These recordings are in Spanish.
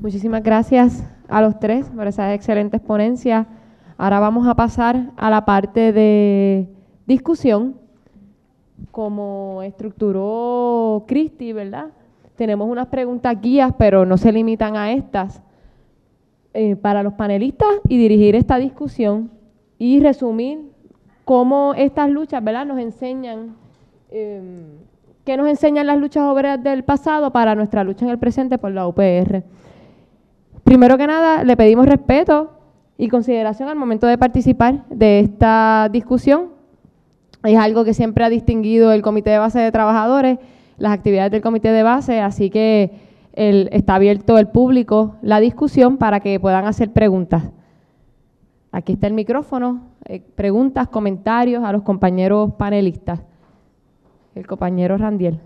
Muchísimas gracias a los tres por esas excelentes ponencias. Ahora vamos a pasar a la parte de discusión. Como estructuró Cristi, ¿verdad? Tenemos unas preguntas guías, pero no se limitan a estas, para los panelistas y dirigir esta discusión y resumir cómo estas luchas, ¿verdad?, nos enseñan, qué nos enseñan las luchas obreras del pasado para nuestra lucha en el presente por la UPR. Primero que nada, le pedimos respeto y consideración al momento de participar de esta discusión. Es algo que siempre ha distinguido el Comité de Base de Trabajadores, las actividades del Comité de Base, así que está abierto el público la discusión para que puedan hacer preguntas. Aquí está el micrófono, preguntas, comentarios a los compañeros panelistas. El compañero Randiel.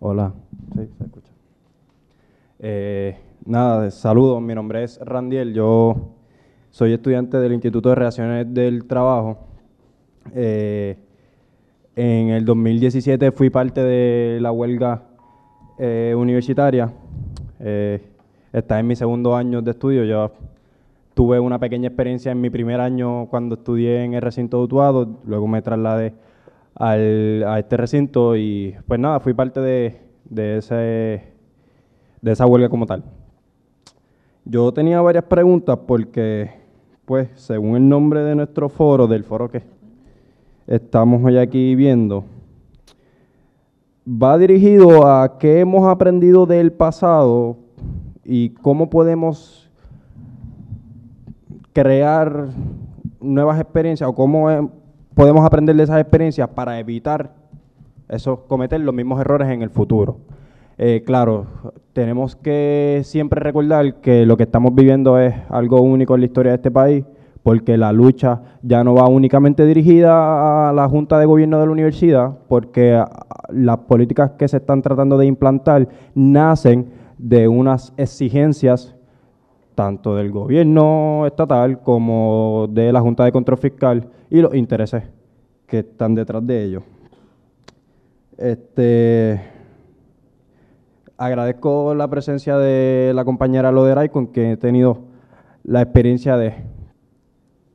Hola, sí, se escucha. Nada, saludos, mi nombre es Randiel, yo soy estudiante del Instituto de Relaciones del Trabajo. En el 2017 fui parte de la huelga universitaria. Está en mi segundo año de estudio. Yo tuve una pequeña experiencia en mi primer año cuando estudié en el recinto de Utuado, luego me trasladé a este recinto y pues nada, fui parte de esa huelga como tal. Yo tenía varias preguntas porque, pues, según el nombre de nuestro foro, del foro que estamos hoy aquí viendo, va dirigido a qué hemos aprendido del pasado y cómo podemos crear nuevas experiencias o cómo podemos aprender de esas experiencias para evitar cometer los mismos errores en el futuro. Claro, tenemos que siempre recordar que lo que estamos viviendo es algo único en la historia de este país, porque la lucha ya no va únicamente dirigida a la Junta de Gobierno de la universidad, porque las políticas que se están tratando de implantar nacen de unas exigencias tanto del gobierno estatal como de la Junta de Control Fiscal y los intereses que están detrás de ellos. Agradezco la presencia de la compañera Loderay, con quien he tenido la experiencia de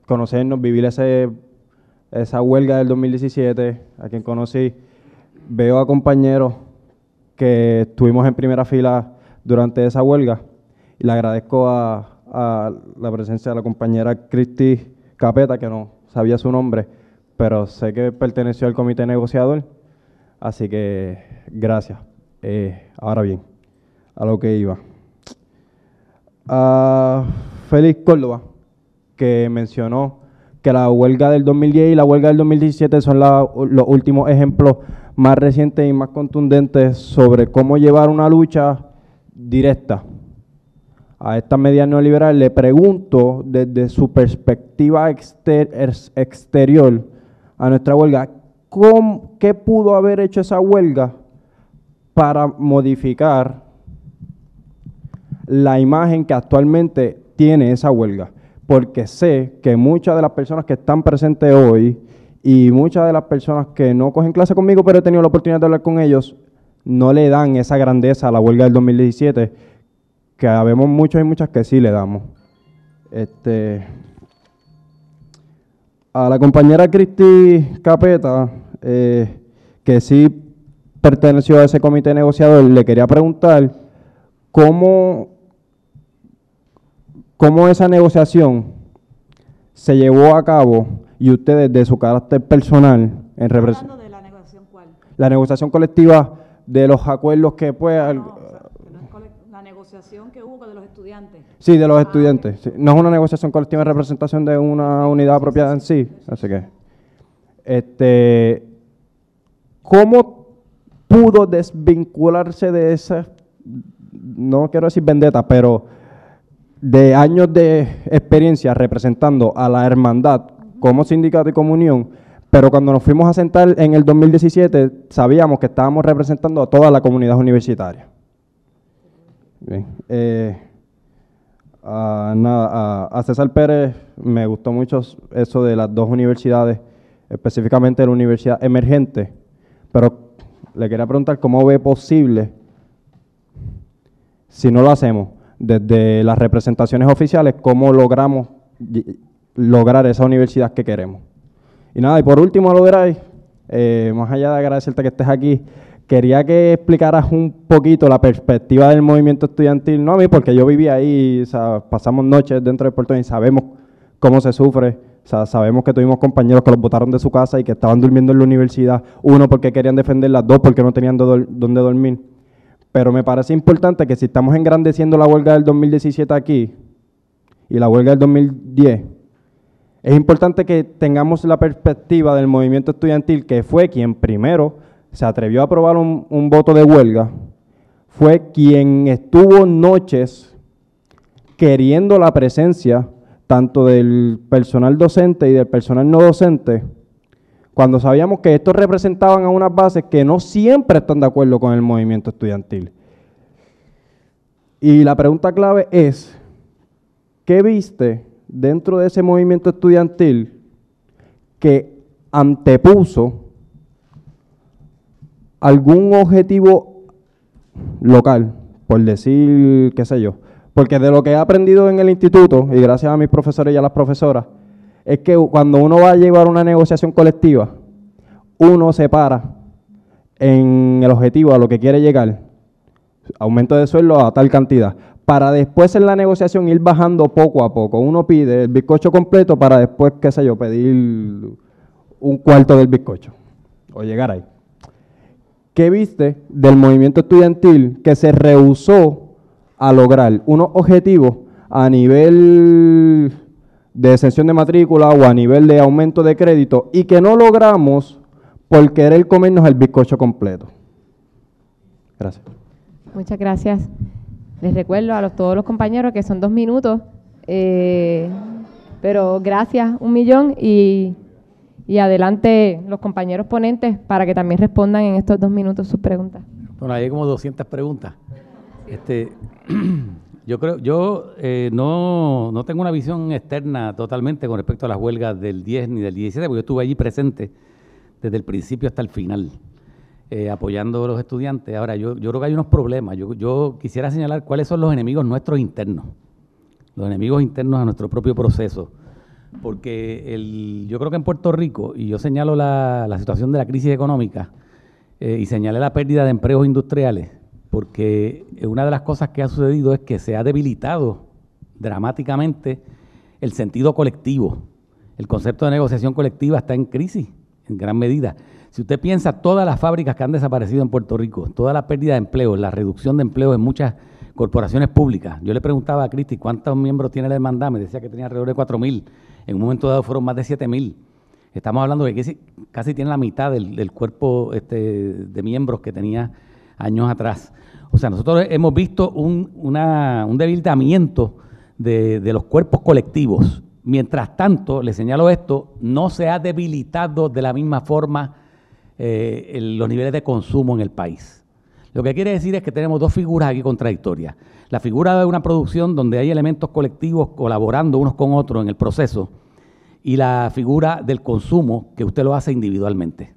conocernos, vivir esa huelga del 2017, a quien conocí. Veo a compañeros que estuvimos en primera fila durante esa huelga y le agradezco a la presencia de la compañera Cristi Capeta, que no sabía su nombre, pero sé que perteneció al comité negociador, así que gracias. Ahora bien, a lo que iba. Félix Córdoba, que mencionó que la huelga del 2010 y la huelga del 2017 son los últimos ejemplos más recientes y más contundentes sobre cómo llevar una lucha directa a estas medidas neoliberales. Le pregunto, desde su perspectiva exterior a nuestra huelga, ¿qué pudo haber hecho esa huelga para modificar la imagen que actualmente tiene esa huelga? Porque sé que muchas de las personas que están presentes hoy y muchas de las personas que no cogen clase conmigo, pero he tenido la oportunidad de hablar con ellos, no le dan esa grandeza a la huelga del 2017, que habemos muchos y muchas que sí le damos. A la compañera Cristi Capeta, que sí perteneció a ese comité negociador, le quería preguntar cómo esa negociación se llevó a cabo y usted, desde su carácter personal, ¿Hablando de la negociación cuál? La negociación colectiva de los acuerdos que pues... La negociación que hubo de los estudiantes. Sí, de los estudiantes. Sí. No es una negociación colectiva en representación de una unidad apropiada en sí. Así que, ¿cómo pudo desvincularse de esa, no quiero decir vendetta, pero de años de experiencia representando a la hermandad como sindicato y como unión, pero cuando nos fuimos a sentar en el 2017 sabíamos que estábamos representando a toda la comunidad universitaria? Bien. A César Pérez me gustó mucho eso de las dos universidades, específicamente la universidad emergente, pero le quería preguntar cómo ve posible, si no lo hacemos desde las representaciones oficiales, cómo logramos lograr esa universidad que queremos. Y nada, y por último, Loderay, más allá de agradecerte que estés aquí, quería que explicaras un poquito la perspectiva del movimiento estudiantil, no a mí, porque yo viví ahí, o sea, pasamos noches dentro de Puerto Rico y sabemos cómo se sufre, o sea, sabemos que tuvimos compañeros que los botaron de su casa y que estaban durmiendo en la universidad, uno porque querían defenderla, dos porque no tenían dónde dormir. Pero me parece importante que si estamos engrandeciendo la huelga del 2017 aquí y la huelga del 2010, es importante que tengamos la perspectiva del movimiento estudiantil, que fue quien primero se atrevió a aprobar un voto de huelga, fue quien estuvo noches queriendo la presencia tanto del personal docente y del personal no docente, cuando sabíamos que estos representaban a unas bases que no siempre están de acuerdo con el movimiento estudiantil. Y la pregunta clave es, ¿qué viste dentro de ese movimiento estudiantil que antepuso algún objetivo local, por decir, qué sé yo? Porque de lo que he aprendido en el instituto, y gracias a mis profesores y a las profesoras, es que cuando uno va a llevar una negociación colectiva, uno se para en el objetivo a lo que quiere llegar, aumento de sueldo a tal cantidad, para después en la negociación ir bajando poco a poco. Uno pide el bizcocho completo para después, qué sé yo, pedir un cuarto del bizcocho, o llegar ahí. ¿Qué viste del movimiento estudiantil que se rehusó a lograr unos objetivos a nivel de exención de matrícula o a nivel de aumento de crédito y que no logramos por querer comernos el bizcocho completo? Gracias. Muchas gracias. Les recuerdo a todos los compañeros que son 2 minutos, pero gracias 1.000.000 y adelante los compañeros ponentes para que también respondan en estos 2 minutos sus preguntas. Bueno, hay como 200 preguntas. Yo no tengo una visión externa totalmente con respecto a las huelgas del 10 ni del 17, porque yo estuve allí presente desde el principio hasta el final, apoyando a los estudiantes. Ahora, yo creo que hay unos problemas. Yo quisiera señalar cuáles son los enemigos nuestros internos, los enemigos internos a nuestro propio proceso, porque yo creo que en Puerto Rico, y yo señalo la situación de la crisis económica, y señalé la pérdida de empleos industriales, porque una de las cosas que ha sucedido es que se ha debilitado dramáticamente el sentido colectivo. El concepto de negociación colectiva está en crisis, en gran medida. Si usted piensa todas las fábricas que han desaparecido en Puerto Rico, toda la pérdida de empleo, la reducción de empleo en muchas corporaciones públicas. Yo le preguntaba a Cristi cuántos miembros tiene la hermandad, me decía que tenía alrededor de 4.000, en un momento dado fueron más de 7.000. Estamos hablando de que casi tiene la mitad del cuerpo de miembros que tenía años atrás. O sea, nosotros hemos visto un debilitamiento de los cuerpos colectivos. Mientras tanto, le señalo esto, no se ha debilitado de la misma forma los niveles de consumo en el país. Lo que quiere decir es que tenemos dos figuras aquí contradictorias. La figura de una producción donde hay elementos colectivos colaborando unos con otros en el proceso y la figura del consumo que usted lo hace individualmente.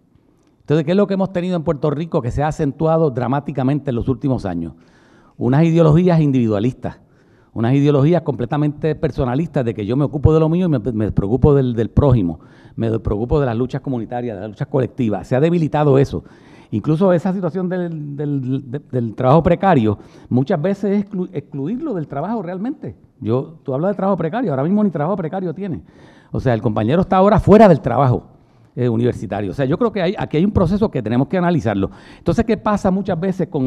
Entonces, ¿qué es lo que hemos tenido en Puerto Rico que se ha acentuado dramáticamente en los últimos años? Unas ideologías individualistas, unas ideologías completamente personalistas de que yo me ocupo de lo mío y me preocupo del prójimo, me preocupo de las luchas comunitarias, de las luchas colectivas. Se ha debilitado eso. Incluso esa situación del trabajo precario, muchas veces es excluirlo del trabajo realmente. Tú hablas de trabajo precario, ahora mismo ni trabajo precario tiene. O sea, el compañero está ahora fuera del trabajo universitario. O sea, yo creo que aquí hay un proceso que tenemos que analizarlo. Entonces, ¿qué pasa muchas veces con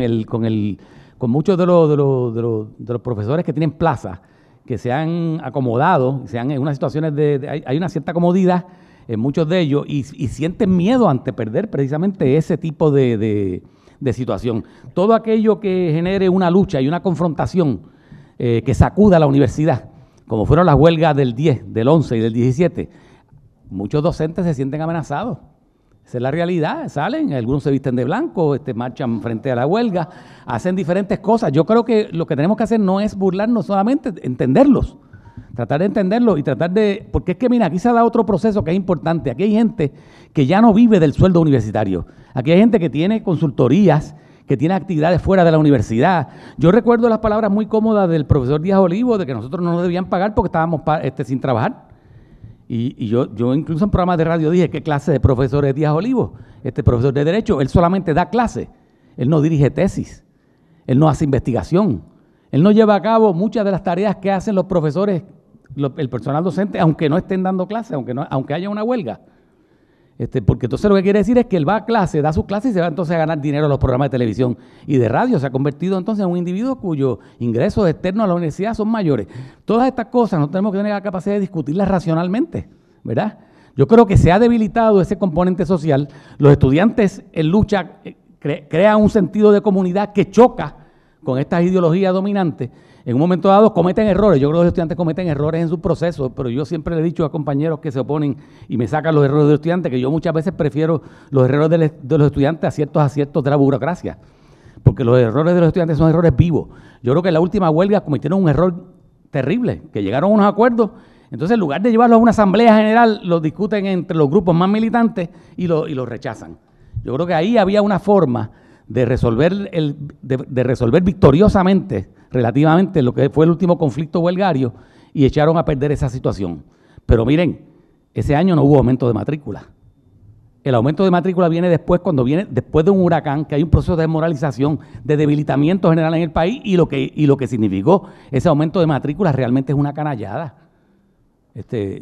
muchos de los profesores que tienen plazas, que se han acomodado, sean en unas situaciones hay una cierta comodidad en muchos de ellos y sienten miedo ante perder precisamente ese tipo de situación? Todo aquello que genere una lucha y una confrontación que sacuda a la universidad, como fueron las huelgas del 10, del 11 y del 17, muchos docentes se sienten amenazados. Esa es la realidad, salen, algunos se visten de blanco, marchan frente a la huelga, hacen diferentes cosas. Yo creo que lo que tenemos que hacer no es burlarnos solamente, entenderlos, tratar de entenderlos y tratar de... Porque es que, mira, aquí se ha dado otro proceso que es importante. Aquí hay gente que ya no vive del sueldo universitario. Aquí hay gente que tiene consultorías, que tiene actividades fuera de la universidad. Yo recuerdo las palabras muy cómodas del profesor Díaz Olivo de que nosotros no nos debían pagar porque estábamos sin trabajar. Y yo incluso en programas de radio dije, ¿qué clase de profesor es Díaz Olivo? Este profesor de Derecho, él solamente da clase, él no dirige tesis, él no hace investigación, él no lleva a cabo muchas de las tareas que hacen los profesores, el personal docente, aunque no estén dando clase, aunque haya una huelga. Porque entonces lo que quiere decir es que él va a clase, da sus clases y se va entonces a ganar dinero en los programas de televisión y de radio. Se ha convertido entonces en un individuo cuyos ingresos externos a la universidad son mayores. Todas estas cosas no tenemos que tener la capacidad de discutirlas racionalmente, ¿verdad? Yo creo que se ha debilitado ese componente social. Los estudiantes en lucha crean un sentido de comunidad que choca con estas ideologías dominantes. En un momento dado cometen errores. Yo creo que los estudiantes cometen errores en su proceso, pero yo siempre le he dicho a compañeros que se oponen y me sacan los errores de los estudiantes, que yo muchas veces prefiero los errores de los estudiantes a ciertos aciertos de la burocracia, porque los errores de los estudiantes son errores vivos. Yo creo que en la última huelga cometieron un error terrible, que llegaron a unos acuerdos, entonces en lugar de llevarlo a una asamblea general, lo discuten entre los grupos más militantes y lo rechazan. Yo creo que ahí había una forma de resolver victoriosamente relativamente lo que fue el último conflicto huelgario y echaron a perder esa situación. Pero miren, ese año no hubo aumento de matrícula. El aumento de matrícula viene después, cuando viene después de un huracán, que hay un proceso de desmoralización, de debilitamiento general en el país y lo que significó ese aumento de matrícula realmente es una canallada.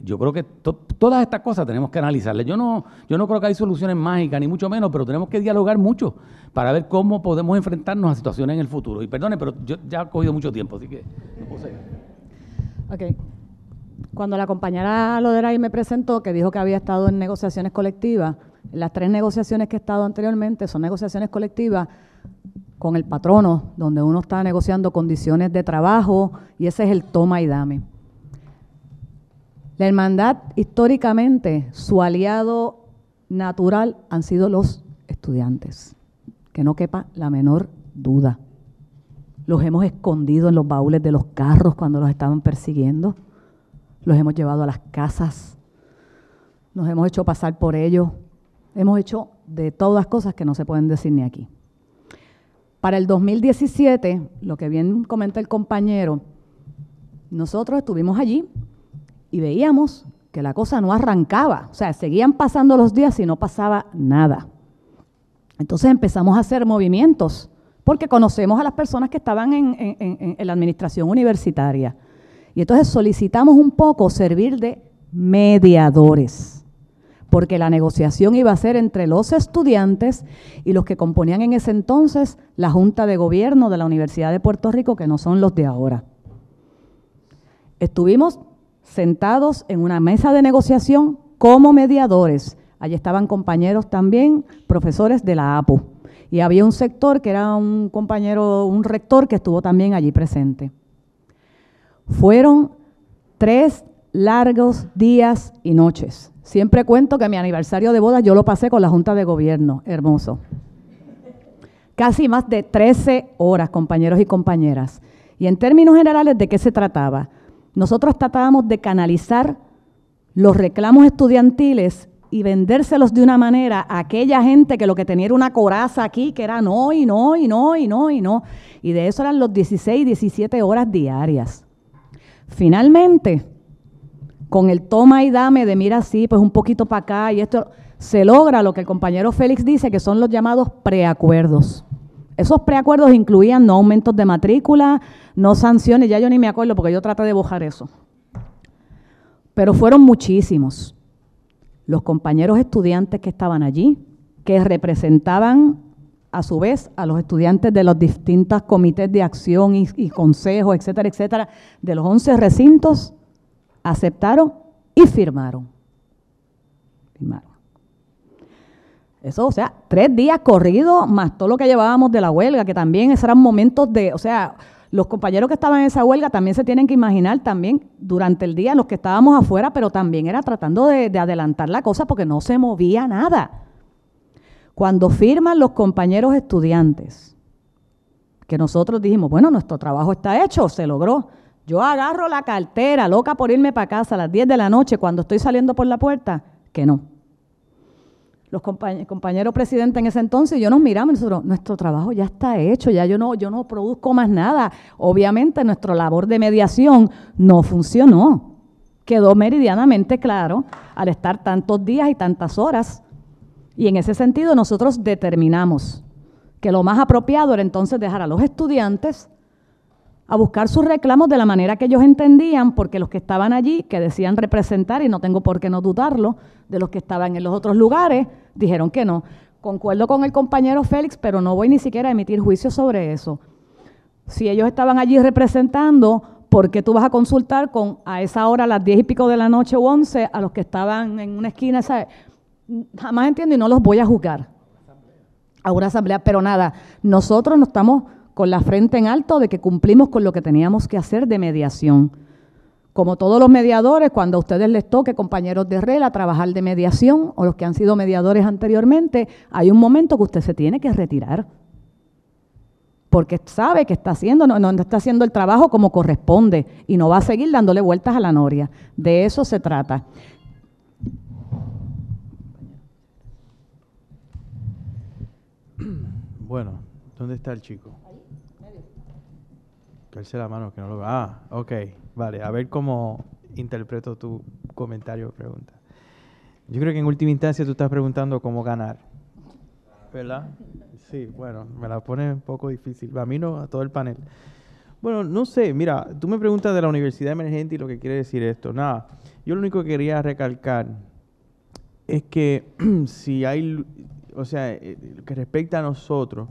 Yo creo que todas estas cosas tenemos que analizarlas. Yo no creo que hay soluciones mágicas, ni mucho menos, pero tenemos que dialogar mucho para ver cómo podemos enfrentarnos a situaciones en el futuro. Y perdone, pero yo ya he cogido mucho tiempo, así que no puedo seguir. Ok. Cuando la compañera Loderay me presentó, que dijo que había estado en negociaciones colectivas, las 3 negociaciones que he estado anteriormente son negociaciones colectivas con el patrono, donde uno está negociando condiciones de trabajo y ese es el toma y dame. La hermandad, históricamente, su aliado natural han sido los estudiantes, que no quepa la menor duda. Los hemos escondido en los baúles de los carros cuando los estaban persiguiendo, los hemos llevado a las casas, nos hemos hecho pasar por ellos, hemos hecho de todas cosas que no se pueden decir ni aquí. Para el 2017, lo que bien comenta el compañero, nosotros estuvimos allí y veíamos que la cosa no arrancaba, o sea, seguían pasando los días y no pasaba nada. Entonces empezamos a hacer movimientos, porque conocemos a las personas que estaban en la administración universitaria. Y entonces solicitamos un poco servir de mediadores, porque la negociación iba a ser entre los estudiantes y los que componían en ese entonces la Junta de Gobierno de la Universidad de Puerto Rico, que no son los de ahora. Estuvimos sentados en una mesa de negociación como mediadores. Allí estaban compañeros también, profesores de la APU. Y había un sector que era un compañero, un rector que estuvo también allí presente. Fueron 3 largos días y noches. Siempre cuento que mi aniversario de boda yo lo pasé con la Junta de Gobierno, hermoso. Casi más de 13 horas, compañeros y compañeras. Y en términos generales, ¿de qué se trataba? Nosotros tratábamos de canalizar los reclamos estudiantiles y vendérselos de una manera a aquella gente que lo que tenía era una coraza aquí, que era no, y no, y no, y no, y no. Y de eso eran los 16, 17 horas diarias. Finalmente, con el toma y dame de mira así, pues un poquito para acá y esto, se logra lo que el compañero Félix dice que son los llamados preacuerdos. Esos preacuerdos incluían no aumentos de matrícula, no sanciones, ya yo ni me acuerdo porque yo traté de bojar eso. Pero fueron muchísimos los compañeros estudiantes que estaban allí, que representaban a su vez a los estudiantes de los distintos comités de acción y consejos, etcétera, etcétera, de los 11 recintos, aceptaron y firmaron. Eso, o sea, 3 días corridos, más todo lo que llevábamos de la huelga, que también esos eran momentos de, o sea, los compañeros que estaban en esa huelga también se tienen que imaginar también durante el día los que estábamos afuera, pero también era tratando de adelantar la cosa porque no se movía nada. Cuando firman los compañeros estudiantes, que nosotros dijimos, bueno, nuestro trabajo está hecho, se logró. Yo agarro la cartera, loca por irme para casa a las 10 de la noche cuando estoy saliendo por la puerta, que no. Los compañeros presidentes en ese entonces, yo nos miramos y nosotros, nuestro trabajo ya está hecho, ya yo no produzco más nada. Obviamente nuestra labor de mediación no funcionó. Quedó meridianamente claro al estar tantos días y tantas horas. Y en ese sentido nosotros determinamos que lo más apropiado era entonces dejar a los estudiantes a buscar sus reclamos de la manera que ellos entendían, porque los que estaban allí, que decían representar, y no tengo por qué no dudarlo, de los que estaban en los otros lugares, dijeron que no. Concuerdo con el compañero Félix, pero no voy ni siquiera a emitir juicio sobre eso. Si ellos estaban allí representando, ¿por qué tú vas a consultar a esa hora, a las 10 y pico de la noche o 11, a los que estaban en una esquina? ¿Sabes? Jamás entiendo y no los voy a juzgar a una asamblea, pero nada, nosotros no estamos con la frente en alto de que cumplimos con lo que teníamos que hacer de mediación. Como todos los mediadores, cuando a ustedes les toque, compañeros de RELA, trabajar de mediación, o los que han sido mediadores anteriormente, hay un momento que usted se tiene que retirar. Porque sabe que está haciendo, no está haciendo el trabajo como corresponde y no va a seguir dándole vueltas a la noria. De eso se trata. Bueno, ¿dónde está el chico? Que alce la mano, que no lo veo. Ah, ok, vale. A ver cómo interpreto tu comentario o pregunta. Yo creo que en última instancia tú estás preguntando cómo ganar, ¿verdad? Sí, bueno, me la pone un poco difícil. A mí no, a todo el panel. Bueno, no sé, mira, tú me preguntas de la universidad emergente y lo que quiere decir esto. Nada, yo lo único que quería recalcar es que si hay, o sea, que respecta a nosotros,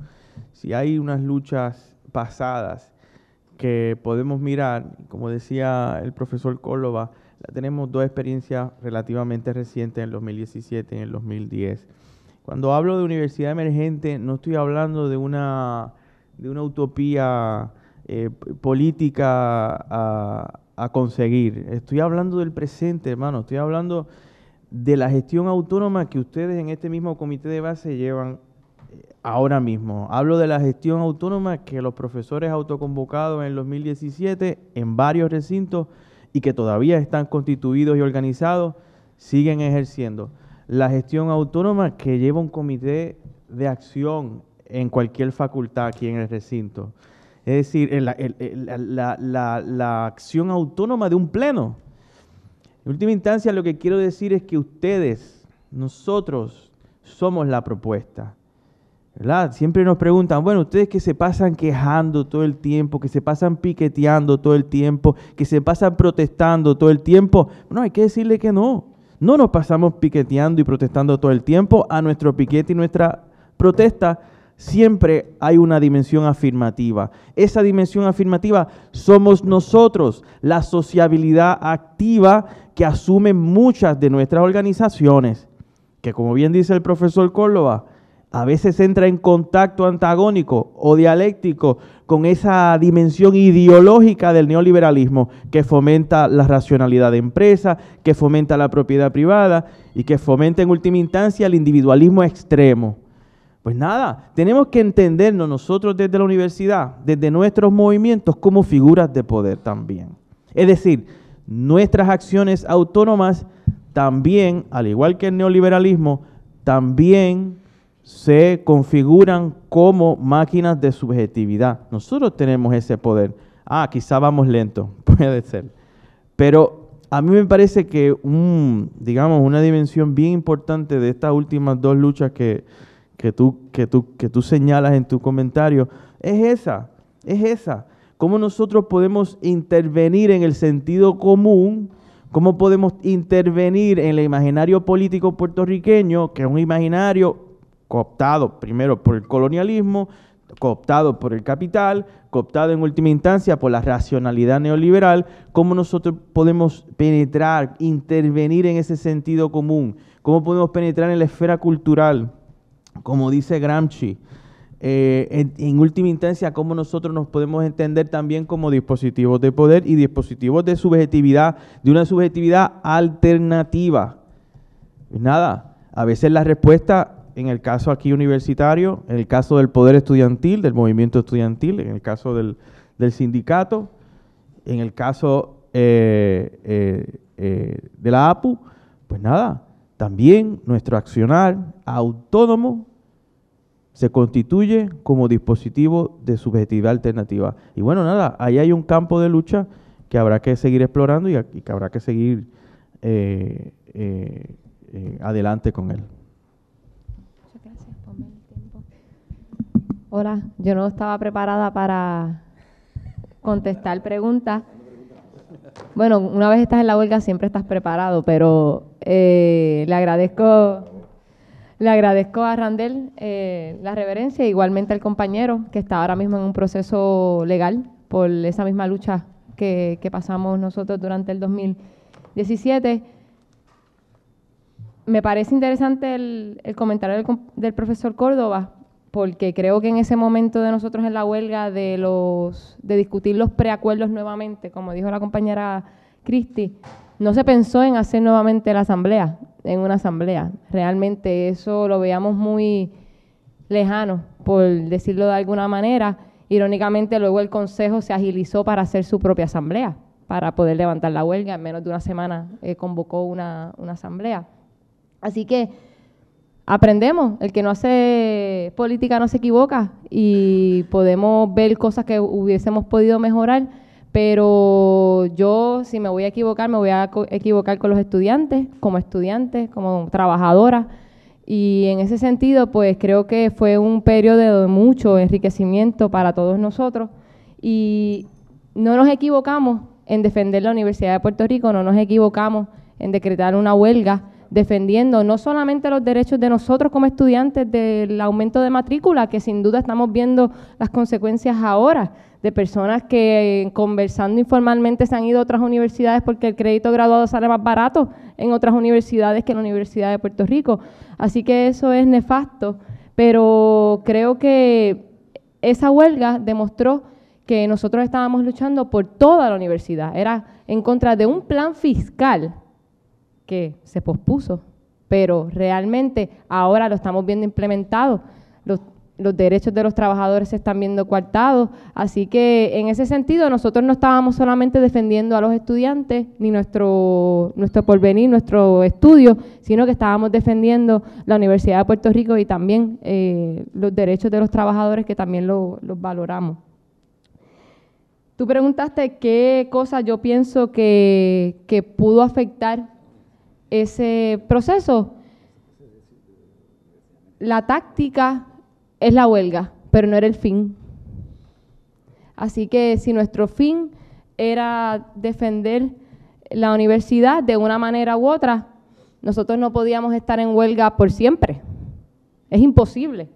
si hay unas luchas pasadas que podemos mirar, como decía el profesor Córdoba, tenemos dos experiencias relativamente recientes, en el 2017 y en el 2010. Cuando hablo de universidad emergente, no estoy hablando de una utopía política a conseguir. Estoy hablando del presente, hermano. Estoy hablando de la gestión autónoma que ustedes en este mismo comité de base llevan ahora mismo. Hablo de la gestión autónoma que los profesores autoconvocados en el 2017 en varios recintos y que todavía están constituidos y organizados siguen ejerciendo. La gestión autónoma que lleva un comité de acción en cualquier facultad aquí en el recinto. Es decir, la acción autónoma de un pleno. En última instancia, lo que quiero decir es que ustedes, nosotros, somos la propuesta, ¿verdad? Siempre nos preguntan, bueno, ustedes que se pasan quejando todo el tiempo, que se pasan piqueteando todo el tiempo, que se pasan protestando todo el tiempo. Bueno, hay que decirle que no. No nos pasamos piqueteando y protestando todo el tiempo. A nuestro piquete y nuestra protesta siempre hay una dimensión afirmativa. Esa dimensión afirmativa somos nosotros, la sociabilidad activa que asumen muchas de nuestras organizaciones, que como bien dice el profesor Córdoba, a veces entra en contacto antagónico o dialéctico con esa dimensión ideológica del neoliberalismo que fomenta la racionalidad de empresa, que fomenta la propiedad privada y que fomenta en última instancia el individualismo extremo. Pues nada, tenemos que entendernos nosotros desde la universidad, desde nuestros movimientos, como figuras de poder también. Es decir, nuestras acciones autónomas también, al igual que el neoliberalismo, también se configuran como máquinas de subjetividad. Nosotros tenemos ese poder. Quizá vamos lento, puede ser. Pero a mí me parece que digamos, una dimensión bien importante de estas últimas dos luchas que tú señalas en tu comentario es esa. Cómo nosotros podemos intervenir en el sentido común, cómo podemos intervenir en el imaginario político puertorriqueño, que es un imaginario cooptado primero por el colonialismo, cooptado por el capital, cooptado en última instancia por la racionalidad neoliberal. Cómo nosotros podemos penetrar, intervenir en ese sentido común, cómo podemos penetrar en la esfera cultural, como dice Gramsci, en última instancia, cómo nosotros nos podemos entender también como dispositivos de poder y dispositivos de subjetividad, de una subjetividad alternativa. Nada, a veces la respuesta en el caso aquí universitario, en el caso del poder estudiantil, del movimiento estudiantil, en el caso del sindicato, en el caso de la APU, pues nada, también nuestro accionar autónomo se constituye como dispositivo de subjetividad alternativa. Y bueno, nada, ahí hay un campo de lucha que habrá que seguir explorando y que habrá que seguir adelante con él. Muchas gracias, ponme el tiempo. Hola, yo no estaba preparada para contestar preguntas. Bueno, una vez estás en la huelga siempre estás preparado, pero le agradezco a Randel la reverencia, igualmente al compañero que está ahora mismo en un proceso legal por esa misma lucha que pasamos nosotros durante el 2017. Me parece interesante el comentario del profesor Córdoba, porque creo que en ese momento de nosotros en la huelga de discutir los preacuerdos nuevamente, como dijo la compañera Cristi, no se pensó en hacer nuevamente en una asamblea. Realmente eso lo veíamos muy lejano, por decirlo de alguna manera. Irónicamente, luego el Consejo se agilizó para hacer su propia asamblea, para poder levantar la huelga. En menos de una semana convocó una asamblea. Así que aprendemos, el que no hace política no se equivoca y podemos ver cosas que hubiésemos podido mejorar, pero yo, si me voy a equivocar con los estudiantes, como trabajadora, y en ese sentido, pues creo que fue un periodo de mucho enriquecimiento para todos nosotros y no nos equivocamos en defender la Universidad de Puerto Rico, no nos equivocamos en decretar una huelga, defendiendo no solamente los derechos de nosotros como estudiantes del aumento de matrícula, que sin duda estamos viendo las consecuencias ahora, de personas que conversando informalmente se han ido a otras universidades porque el crédito graduado sale más barato en otras universidades que en la Universidad de Puerto Rico. Así que eso es nefasto, pero creo que esa huelga demostró que nosotros estábamos luchando por toda la universidad, era en contra de un plan fiscal que se pospuso, pero realmente ahora lo estamos viendo implementado. Los derechos de los trabajadores se están viendo coartados, así que en ese sentido nosotros no estábamos solamente defendiendo a los estudiantes, ni nuestro porvenir, nuestro estudio, sino que estábamos defendiendo la Universidad de Puerto Rico y también los derechos de los trabajadores, que también los valoramos. Tú preguntaste qué cosa yo pienso que pudo afectar ese proceso. La táctica es la huelga, pero no era el fin. Así que si nuestro fin era defender la universidad de una manera u otra, nosotros no podíamos estar en huelga por siempre. Es imposible.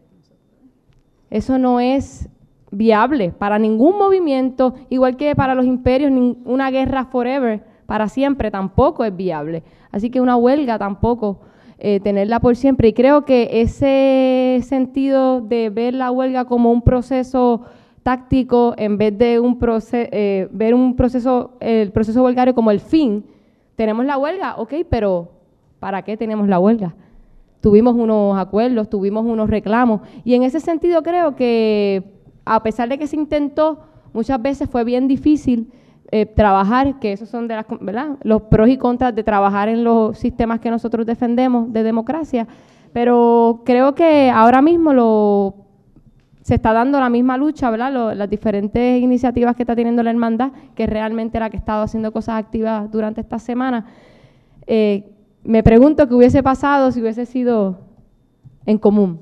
Eso no es viable para ningún movimiento, igual que para los imperios, una guerra forever, para siempre, tampoco es viable. Así que una huelga tampoco, tenerla por siempre. Y creo que ese sentido de ver la huelga como un proceso táctico, en vez de ver el proceso huelgario como el fin, tenemos la huelga, ok, pero ¿para qué tenemos la huelga? Tuvimos unos acuerdos, tuvimos unos reclamos, y en ese sentido creo que, a pesar de que se intentó, muchas veces fue bien difícil trabajar, que esos son ¿verdad?, los pros y contras de trabajar en los sistemas que nosotros defendemos de democracia, pero creo que ahora mismo se está dando la misma lucha, ¿verdad?, las diferentes iniciativas que está teniendo la hermandad, que es realmente la que ha estado haciendo cosas activas durante esta semana. Me pregunto qué hubiese pasado si hubiese sido en común.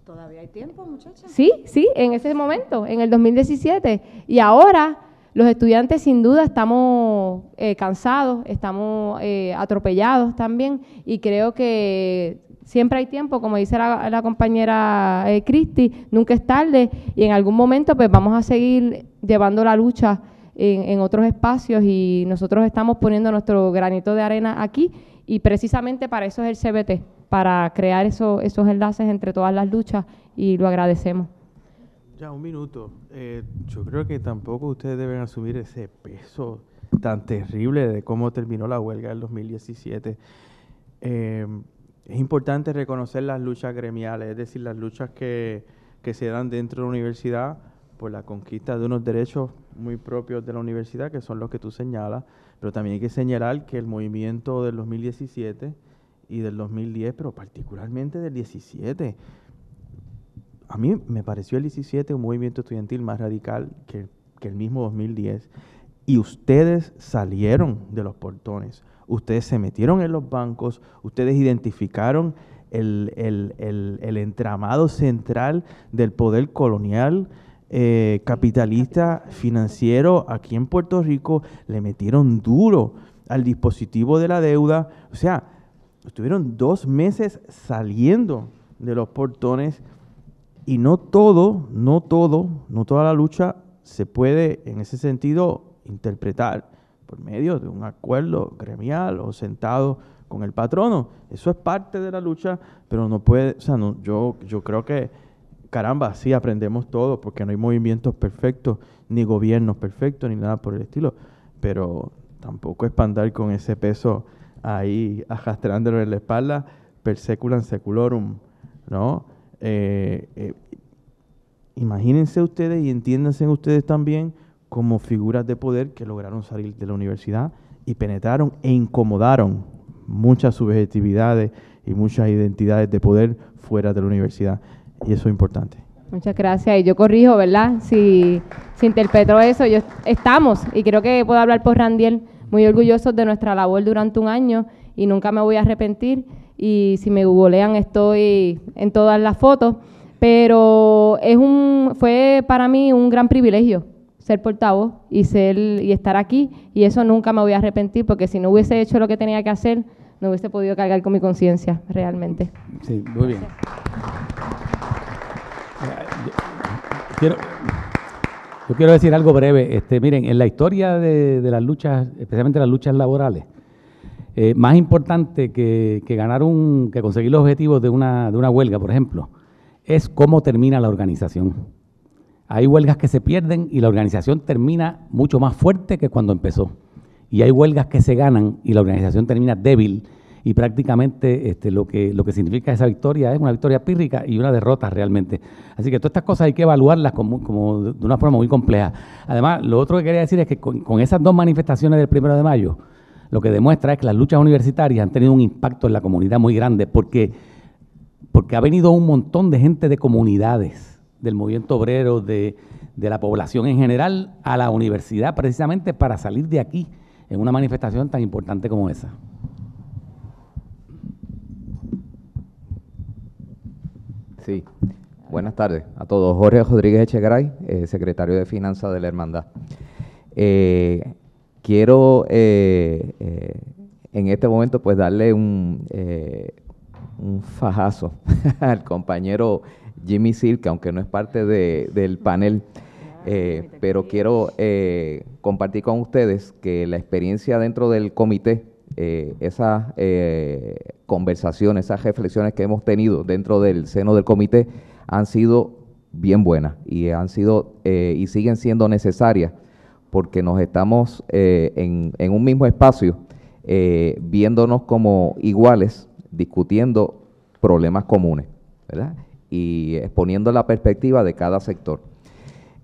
¿Todavía hay tiempo, muchachas? Sí, en ese momento, en el 2017. Y ahora los estudiantes sin duda estamos cansados, estamos atropellados también, y creo que siempre hay tiempo, como dice la compañera Cristi, nunca es tarde, y en algún momento pues vamos a seguir llevando la lucha en otros espacios, y nosotros estamos poniendo nuestro granito de arena aquí, y precisamente para eso es el CBT, para crear esos enlaces entre todas las luchas, y lo agradecemos. Ya, un minuto. Yo creo que tampoco ustedes deben asumir ese peso tan terrible de cómo terminó la huelga del 2017. Es importante reconocer las luchas gremiales, es decir, las luchas que se dan dentro de la universidad por la conquista de unos derechos muy propios de la universidad, que son los que tú señalas, pero también hay que señalar que el movimiento del 2017 y del 2010, pero particularmente del 17, a mí me pareció el 17 un movimiento estudiantil más radical que el mismo 2010, y ustedes salieron de los portones, ustedes se metieron en los bancos, ustedes identificaron el entramado central del poder colonial, capitalista, financiero aquí en Puerto Rico, le metieron duro al dispositivo de la deuda. O sea, estuvieron 2 meses saliendo de los portones, y no toda la lucha se puede en ese sentido interpretar por medio de un acuerdo gremial o sentado con el patrono. Eso es parte de la lucha, pero no puede, o sea, no, yo creo que, caramba, sí aprendemos todo, porque no hay movimientos perfectos, ni gobiernos perfectos, ni nada por el estilo, pero tampoco es para andar con ese peso ahí arrastrándolo en la espalda, per seculam seculorum, ¿no? Imagínense ustedes y entiéndanse ustedes también como figuras de poder que lograron salir de la universidad y penetraron e incomodaron muchas subjetividades y muchas identidades de poder fuera de la universidad. Y eso es importante. Muchas gracias. Y yo corrijo, ¿verdad? Si interpreto eso, estamos, y creo que puedo hablar por Randiel, muy orgullosos de nuestra labor durante un año y nunca me voy a arrepentir. Y si me googlean, estoy en todas las fotos. Pero fue para mí un gran privilegio ser portavoz y estar aquí, y eso nunca me voy a arrepentir, porque si no hubiese hecho lo que tenía que hacer, no hubiese podido cargar con mi conciencia realmente. Sí, muy bien. Yo quiero decir algo breve. Miren, en la historia de las luchas, especialmente las luchas laborales, más importante que conseguir los objetivos de una huelga, por ejemplo, es cómo termina la organización. Hay huelgas que se pierden y la organización termina mucho más fuerte que cuando empezó. Y hay huelgas que se ganan y la organización termina débil, y prácticamente lo que significa esa victoria es una victoria pírrica y una derrota realmente. Así que todas estas cosas hay que evaluarlas como de una forma muy compleja. Además, lo otro que quería decir es que con esas 2 manifestaciones del 1 de mayo, lo que demuestra es que las luchas universitarias han tenido un impacto en la comunidad muy grande, porque ha venido un montón de gente de comunidades, del movimiento obrero, de la población en general, a la universidad precisamente para salir de aquí en una manifestación tan importante como esa. Sí, buenas tardes a todos. Jorge Rodríguez Echegaray, secretario de Finanzas de la Hermandad. Quiero en este momento pues darle un fajazo al compañero Jimmy Silk, aunque no es parte del panel, pero quiero compartir con ustedes que la experiencia dentro del comité, esas conversaciones, esas reflexiones que hemos tenido dentro del seno del comité han sido bien buenas y han sido y siguen siendo necesarias, porque nos estamos en un mismo espacio viéndonos como iguales, discutiendo problemas comunes, ¿verdad? Y exponiendo la perspectiva de cada sector.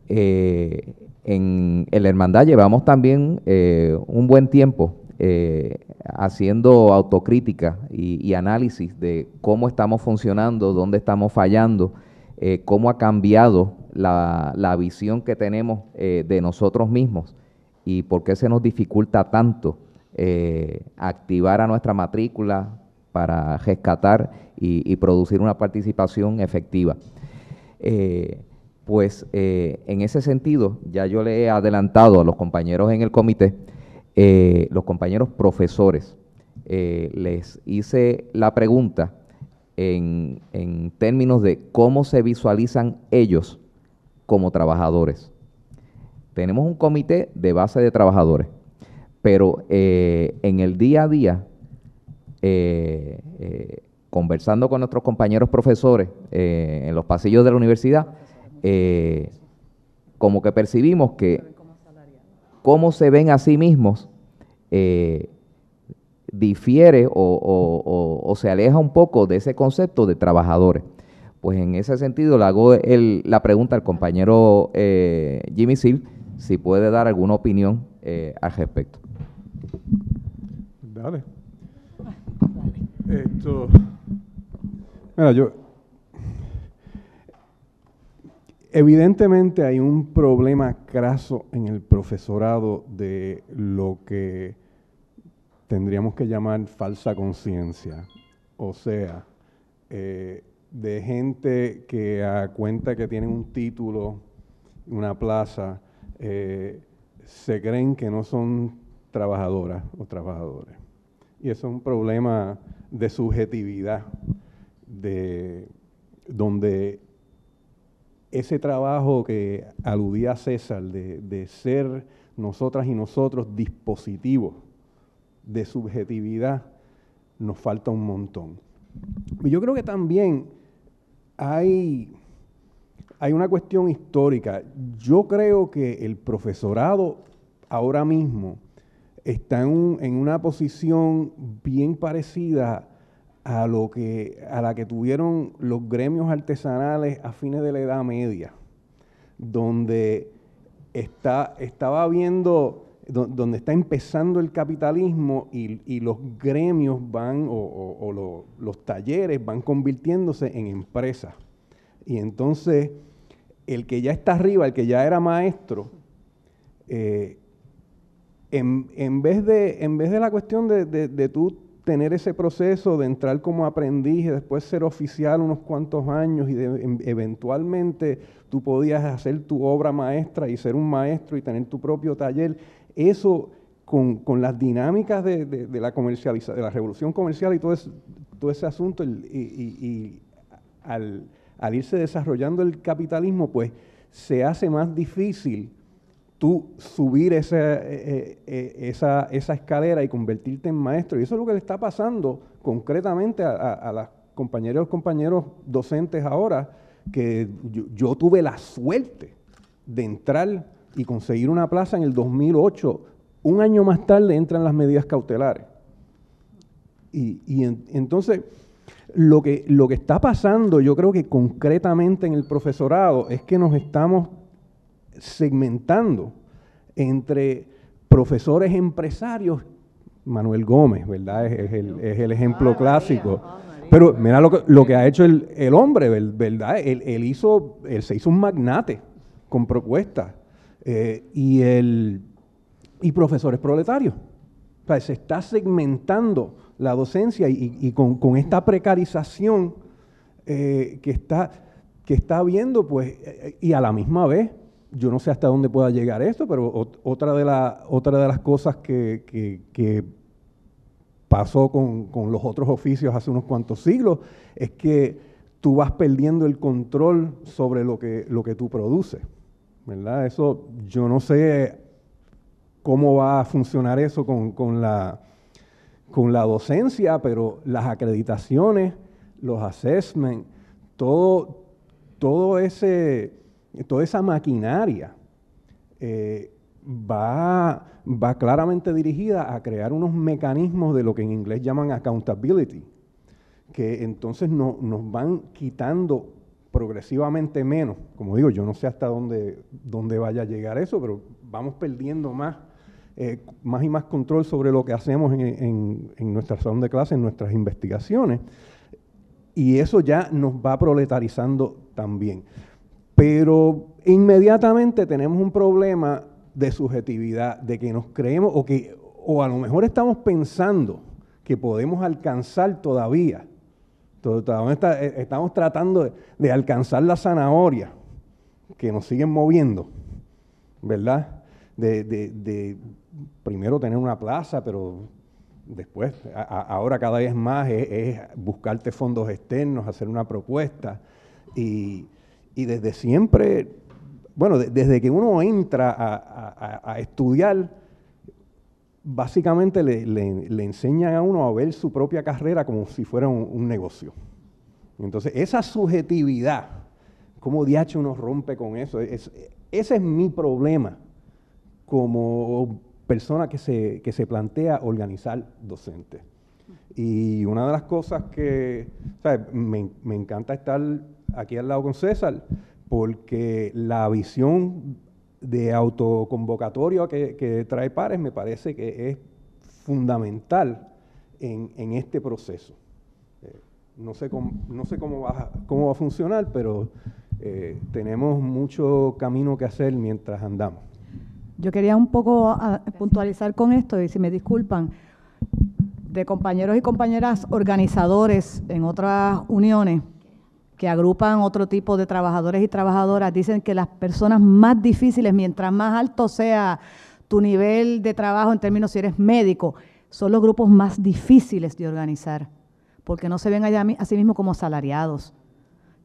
En la hermandad llevamos también un buen tiempo haciendo autocrítica y análisis de cómo estamos funcionando, dónde estamos fallando, cómo ha cambiado la visión que tenemos de nosotros mismos y por qué se nos dificulta tanto activar a nuestra matrícula para rescatar y producir una participación efectiva. En ese sentido, ya yo le he adelantado a los compañeros en el comité, los compañeros profesores, les hice la pregunta en términos de cómo se visualizan ellos como trabajadores. Tenemos un comité de base de trabajadores, pero en el día a día, conversando con nuestros compañeros profesores en los pasillos de la universidad, como que percibimos que cómo se ven a sí mismos difiere o se aleja un poco de ese concepto de trabajadores. Pues en ese sentido le hago la pregunta al compañero Jimmy Silk, si puede dar alguna opinión al respecto. Dale. Mira, evidentemente hay un problema craso en el profesorado de lo que tendríamos que llamar falsa conciencia. O sea, de gente que a cuenta que tienen un título, una plaza, se creen que no son trabajadoras o trabajadores. Y eso es un problema de subjetividad, donde ese trabajo que aludía César, de ser nosotras y nosotros dispositivos de subjetividad, nos falta un montón. Y yo creo que también hay una cuestión histórica. Yo creo que el profesorado ahora mismo está en una posición bien parecida a la que tuvieron los gremios artesanales a fines de la Edad Media, donde está empezando el capitalismo y los gremios van, los talleres van convirtiéndose en empresas. Y entonces, el que ya está arriba, el que ya era maestro, en vez de la cuestión de tú tener ese proceso de entrar como aprendiz y después ser oficial unos cuantos años y eventualmente tú podías hacer tu obra maestra y ser un maestro y tener tu propio taller, eso con las dinámicas de la comercialización, de la revolución comercial y todo ese asunto, y al irse desarrollando el capitalismo, pues se hace más difícil tú subir esa escalera y convertirte en maestro. Y eso es lo que le está pasando concretamente a las compañeras y los compañeros docentes ahora, que yo tuve la suerte de entrar y conseguir una plaza en el 2008. Un año más tarde entran las medidas cautelares. Entonces, lo que está pasando, yo creo que concretamente en el profesorado, es que nos estamos segmentando entre profesores empresarios. Manuel Gómez, ¿verdad? Es el ejemplo clásico. Pero mira lo que ha hecho el hombre, ¿verdad? Él se hizo un magnate con propuestas. Y profesores proletarios. O sea, se está segmentando la docencia y con esta precarización que está habiendo, pues, y a la misma vez, yo no sé hasta dónde pueda llegar esto, pero otra de las cosas que pasó con los otros oficios hace unos cuantos siglos es que tú vas perdiendo el control sobre lo que tú produces, ¿verdad? Eso, yo no sé cómo va a funcionar eso con la docencia, pero las acreditaciones, los assessments, toda esa maquinaria va claramente dirigida a crear unos mecanismos de lo que en inglés llaman accountability, que entonces nos van quitando progresivamente menos. Como digo, yo no sé hasta dónde vaya a llegar eso, pero vamos perdiendo más y más control sobre lo que hacemos en nuestra salón de clase, en nuestras investigaciones, y eso ya nos va proletarizando también. Pero inmediatamente tenemos un problema de subjetividad, de que nos creemos, o a lo mejor estamos pensando que podemos alcanzar todavía. Estamos tratando de alcanzar la zanahoria, que nos siguen moviendo, ¿verdad? De primero tener una plaza, pero después, ahora cada vez más es buscarte fondos externos, hacer una propuesta. Y desde siempre, bueno, desde que uno entra a estudiar, básicamente le enseñan a uno a ver su propia carrera como si fuera un negocio. Entonces, esa subjetividad, ¿cómo diache uno rompe con eso? Ese es mi problema como persona que se plantea organizar docentes. Y una de las cosas que, ¿sabes? Me encanta estar aquí al lado con César, porque la visión de autoconvocatoria que trae Pares me parece que es fundamental en este proceso. No sé cómo va a funcionar, pero tenemos mucho camino que hacer mientras andamos. Yo quería un poco puntualizar con esto, y si me disculpan, de compañeros y compañeras organizadores en otras uniones que agrupan otro tipo de trabajadores y trabajadoras, dicen que las personas más difíciles, mientras más alto sea tu nivel de trabajo en términos si eres médico, son los grupos más difíciles de organizar, porque no se ven a sí mismos como asalariados.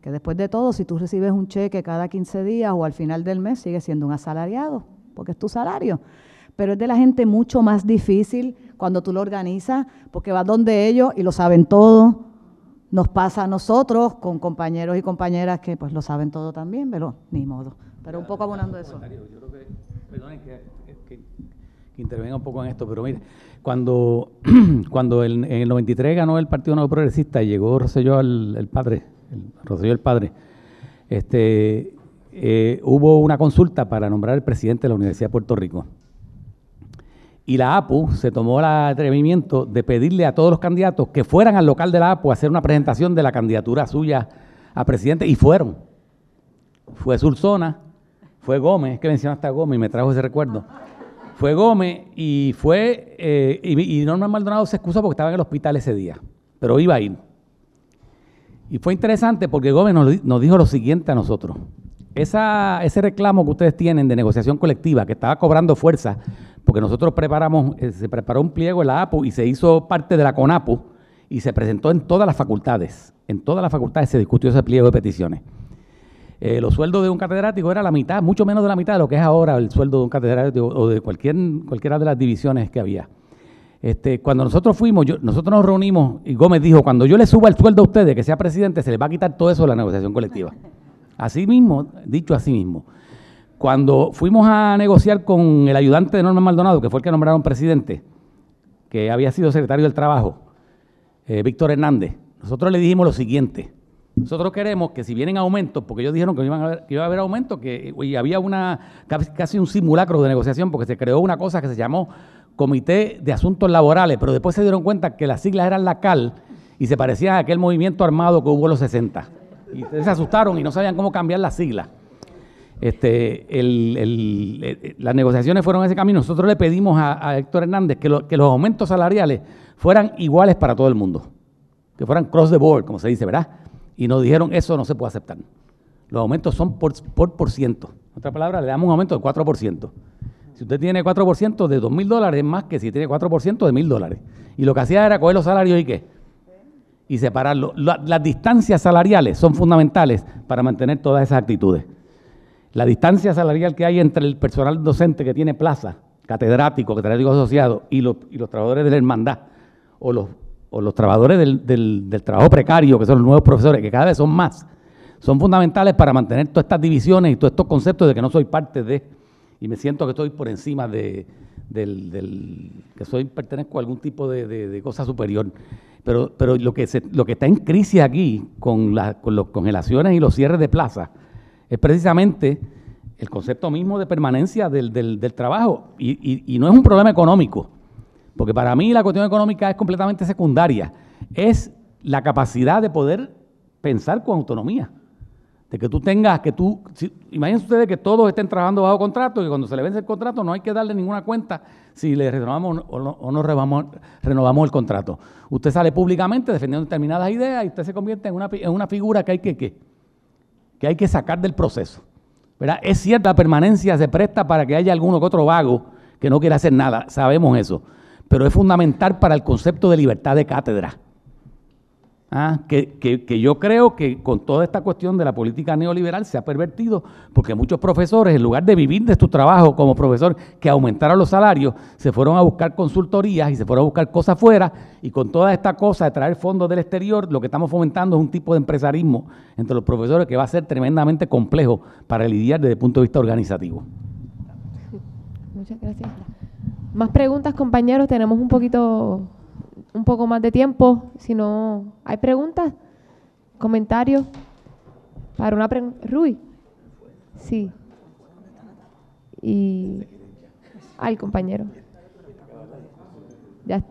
Que después de todo, si tú recibes un cheque cada 15 días o al final del mes, sigues siendo un asalariado, porque es tu salario. Pero es de la gente mucho más difícil cuando tú lo organizas, porque vas donde ellos y lo saben todo. Nos pasa a nosotros con compañeros y compañeras que pues lo saben todo también, pero ni modo. Pero un poco abonando eso. Yo creo que, perdonen que intervenga un poco en esto, pero mire, cuando en el 93 ganó el Partido Nuevo Progresista y llegó Rosselló el padre, hubo una consulta para nombrar el presidente de la Universidad de Puerto Rico. Y la APU se tomó el atrevimiento de pedirle a todos los candidatos que fueran al local de la APU a hacer una presentación de la candidatura suya a presidente, y fueron. Fue Zulzona, fue Gómez, es que mencionaste a Gómez y me trajo ese recuerdo. Fue Gómez y y Norman Maldonado se excusó porque estaba en el hospital ese día, pero iba a ir. Y fue interesante porque Gómez nos dijo lo siguiente a nosotros. Ese reclamo que ustedes tienen de negociación colectiva, que estaba cobrando fuerza, porque nosotros se preparó un pliego en la APU y se hizo parte de la CONAPU y se presentó en todas las facultades. En todas las facultades se discutió ese pliego de peticiones. Los sueldos de un catedrático era la mitad, mucho menos de la mitad de lo que es ahora el sueldo de un catedrático o de cualquiera de las divisiones que había. Cuando nosotros fuimos, nosotros nos reunimos y Gómez dijo, cuando yo le suba el sueldo a ustedes, que sea presidente, se les va a quitar todo eso de la negociación colectiva. Así mismo, dicho así mismo. Cuando fuimos a negociar con el ayudante de Norman Maldonado, que fue el que nombraron presidente, que había sido secretario del Trabajo, Víctor Hernández, nosotros le dijimos lo siguiente: nosotros queremos que si vienen aumentos, porque ellos dijeron que iba a haber aumentos, y había casi un simulacro de negociación, porque se creó una cosa que se llamó Comité de Asuntos Laborales, pero después se dieron cuenta que las siglas eran la CAL y se parecían a aquel movimiento armado que hubo en los 60. Y se asustaron y no sabían cómo cambiar las siglas. Las negociaciones fueron ese camino. Nosotros le pedimos a Héctor Hernández que los aumentos salariales fueran iguales para todo el mundo, que fueran cross the board, como se dice, ¿verdad? Y nos dijeron, eso no se puede aceptar. Los aumentos son por ciento. En otra palabra, le damos un aumento de 4%. Si usted tiene 4% de $2,000 es más que si tiene 4% de $1,000. Y lo que hacía era coger los salarios y ¿qué? Y separarlo. Las distancias salariales son fundamentales para mantener todas esas actitudes. La distancia salarial que hay entre el personal docente que tiene plaza, catedrático asociado, y los trabajadores de la hermandad, o los trabajadores del trabajo precario, que son los nuevos profesores, que cada vez son más, son fundamentales para mantener todas estas divisiones y todos estos conceptos de que no soy parte de, y me siento que estoy por encima que pertenezco a algún tipo de cosa superior. Pero lo que está en crisis aquí con las congelaciones y los cierres de plaza es precisamente el concepto mismo de permanencia del trabajo. Y no es un problema económico, porque para mí la cuestión económica es completamente secundaria. Es la capacidad de poder pensar con autonomía. De que tú tengas, imagínense ustedes que todos estén trabajando bajo contrato y que cuando se le vence el contrato no hay que darle ninguna cuenta si le renovamos o no renovamos el contrato. Usted sale públicamente defendiendo determinadas ideas y usted se convierte en una figura que hay que sacar del proceso, ¿verdad? Es cierto, la permanencia se presta para que haya alguno que otro vago que no quiera hacer nada, sabemos eso, pero es fundamental para el concepto de libertad de cátedra. Que yo creo que con toda esta cuestión de la política neoliberal se ha pervertido, porque muchos profesores, en lugar de vivir de su trabajo como profesor, que aumentaron los salarios, se fueron a buscar consultorías y se fueron a buscar cosas fuera, y con toda esta cosa de traer fondos del exterior, lo que estamos fomentando es un tipo de empresarismo entre los profesores que va a ser tremendamente complejo para lidiar desde el punto de vista organizativo. Muchas gracias. Más preguntas, compañeros. Tenemos un poco más de tiempo. Si no, ¿hay preguntas? ¿Comentarios? Para una pregunta. Rui. Sí. Y al compañero. Ya.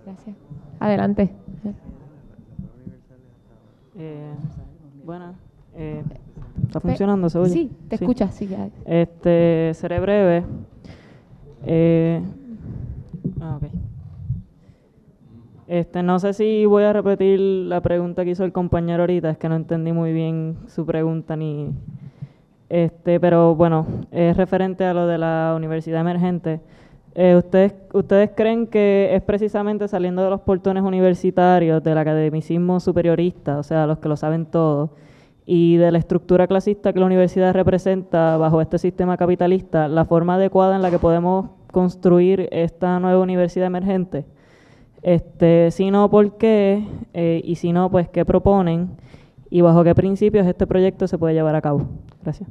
Gracias. Adelante. Bueno, ¿está funcionando? ¿Se oye? Sí, te escuchas, sí. Ya. Seré breve. Ok. No sé si voy a repetir la pregunta que hizo el compañero ahorita, es que no entendí muy bien su pregunta ni... pero bueno, es referente a lo de la universidad emergente. ¿Ustedes creen que es precisamente saliendo de los portones universitarios, del academicismo superiorista, o sea, los que lo saben todo, y de la estructura clasista que la universidad representa bajo este sistema capitalista, la forma adecuada en la que podemos construir esta nueva universidad emergente? Si no, ¿por qué? Y si no, pues, ¿qué proponen? ¿Y bajo qué principios este proyecto se puede llevar a cabo? Gracias.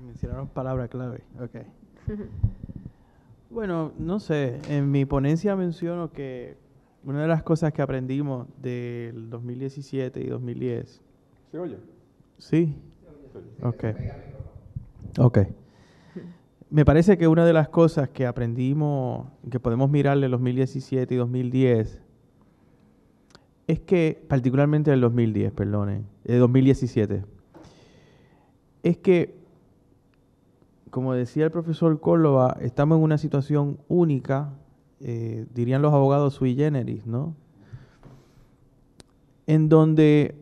Mencionaron palabra clave. Okay. Bueno, no sé. En mi ponencia menciono que una de las cosas que aprendimos del 2017 y 2010. ¿Se oye? Sí. Ok. Me parece que una de las cosas que aprendimos, que podemos mirarle el 2017 y 2010, es que, particularmente el 2010, perdonen, el 2017, es que, como decía el profesor Córdoba, estamos en una situación única, dirían los abogados sui generis, ¿no? En donde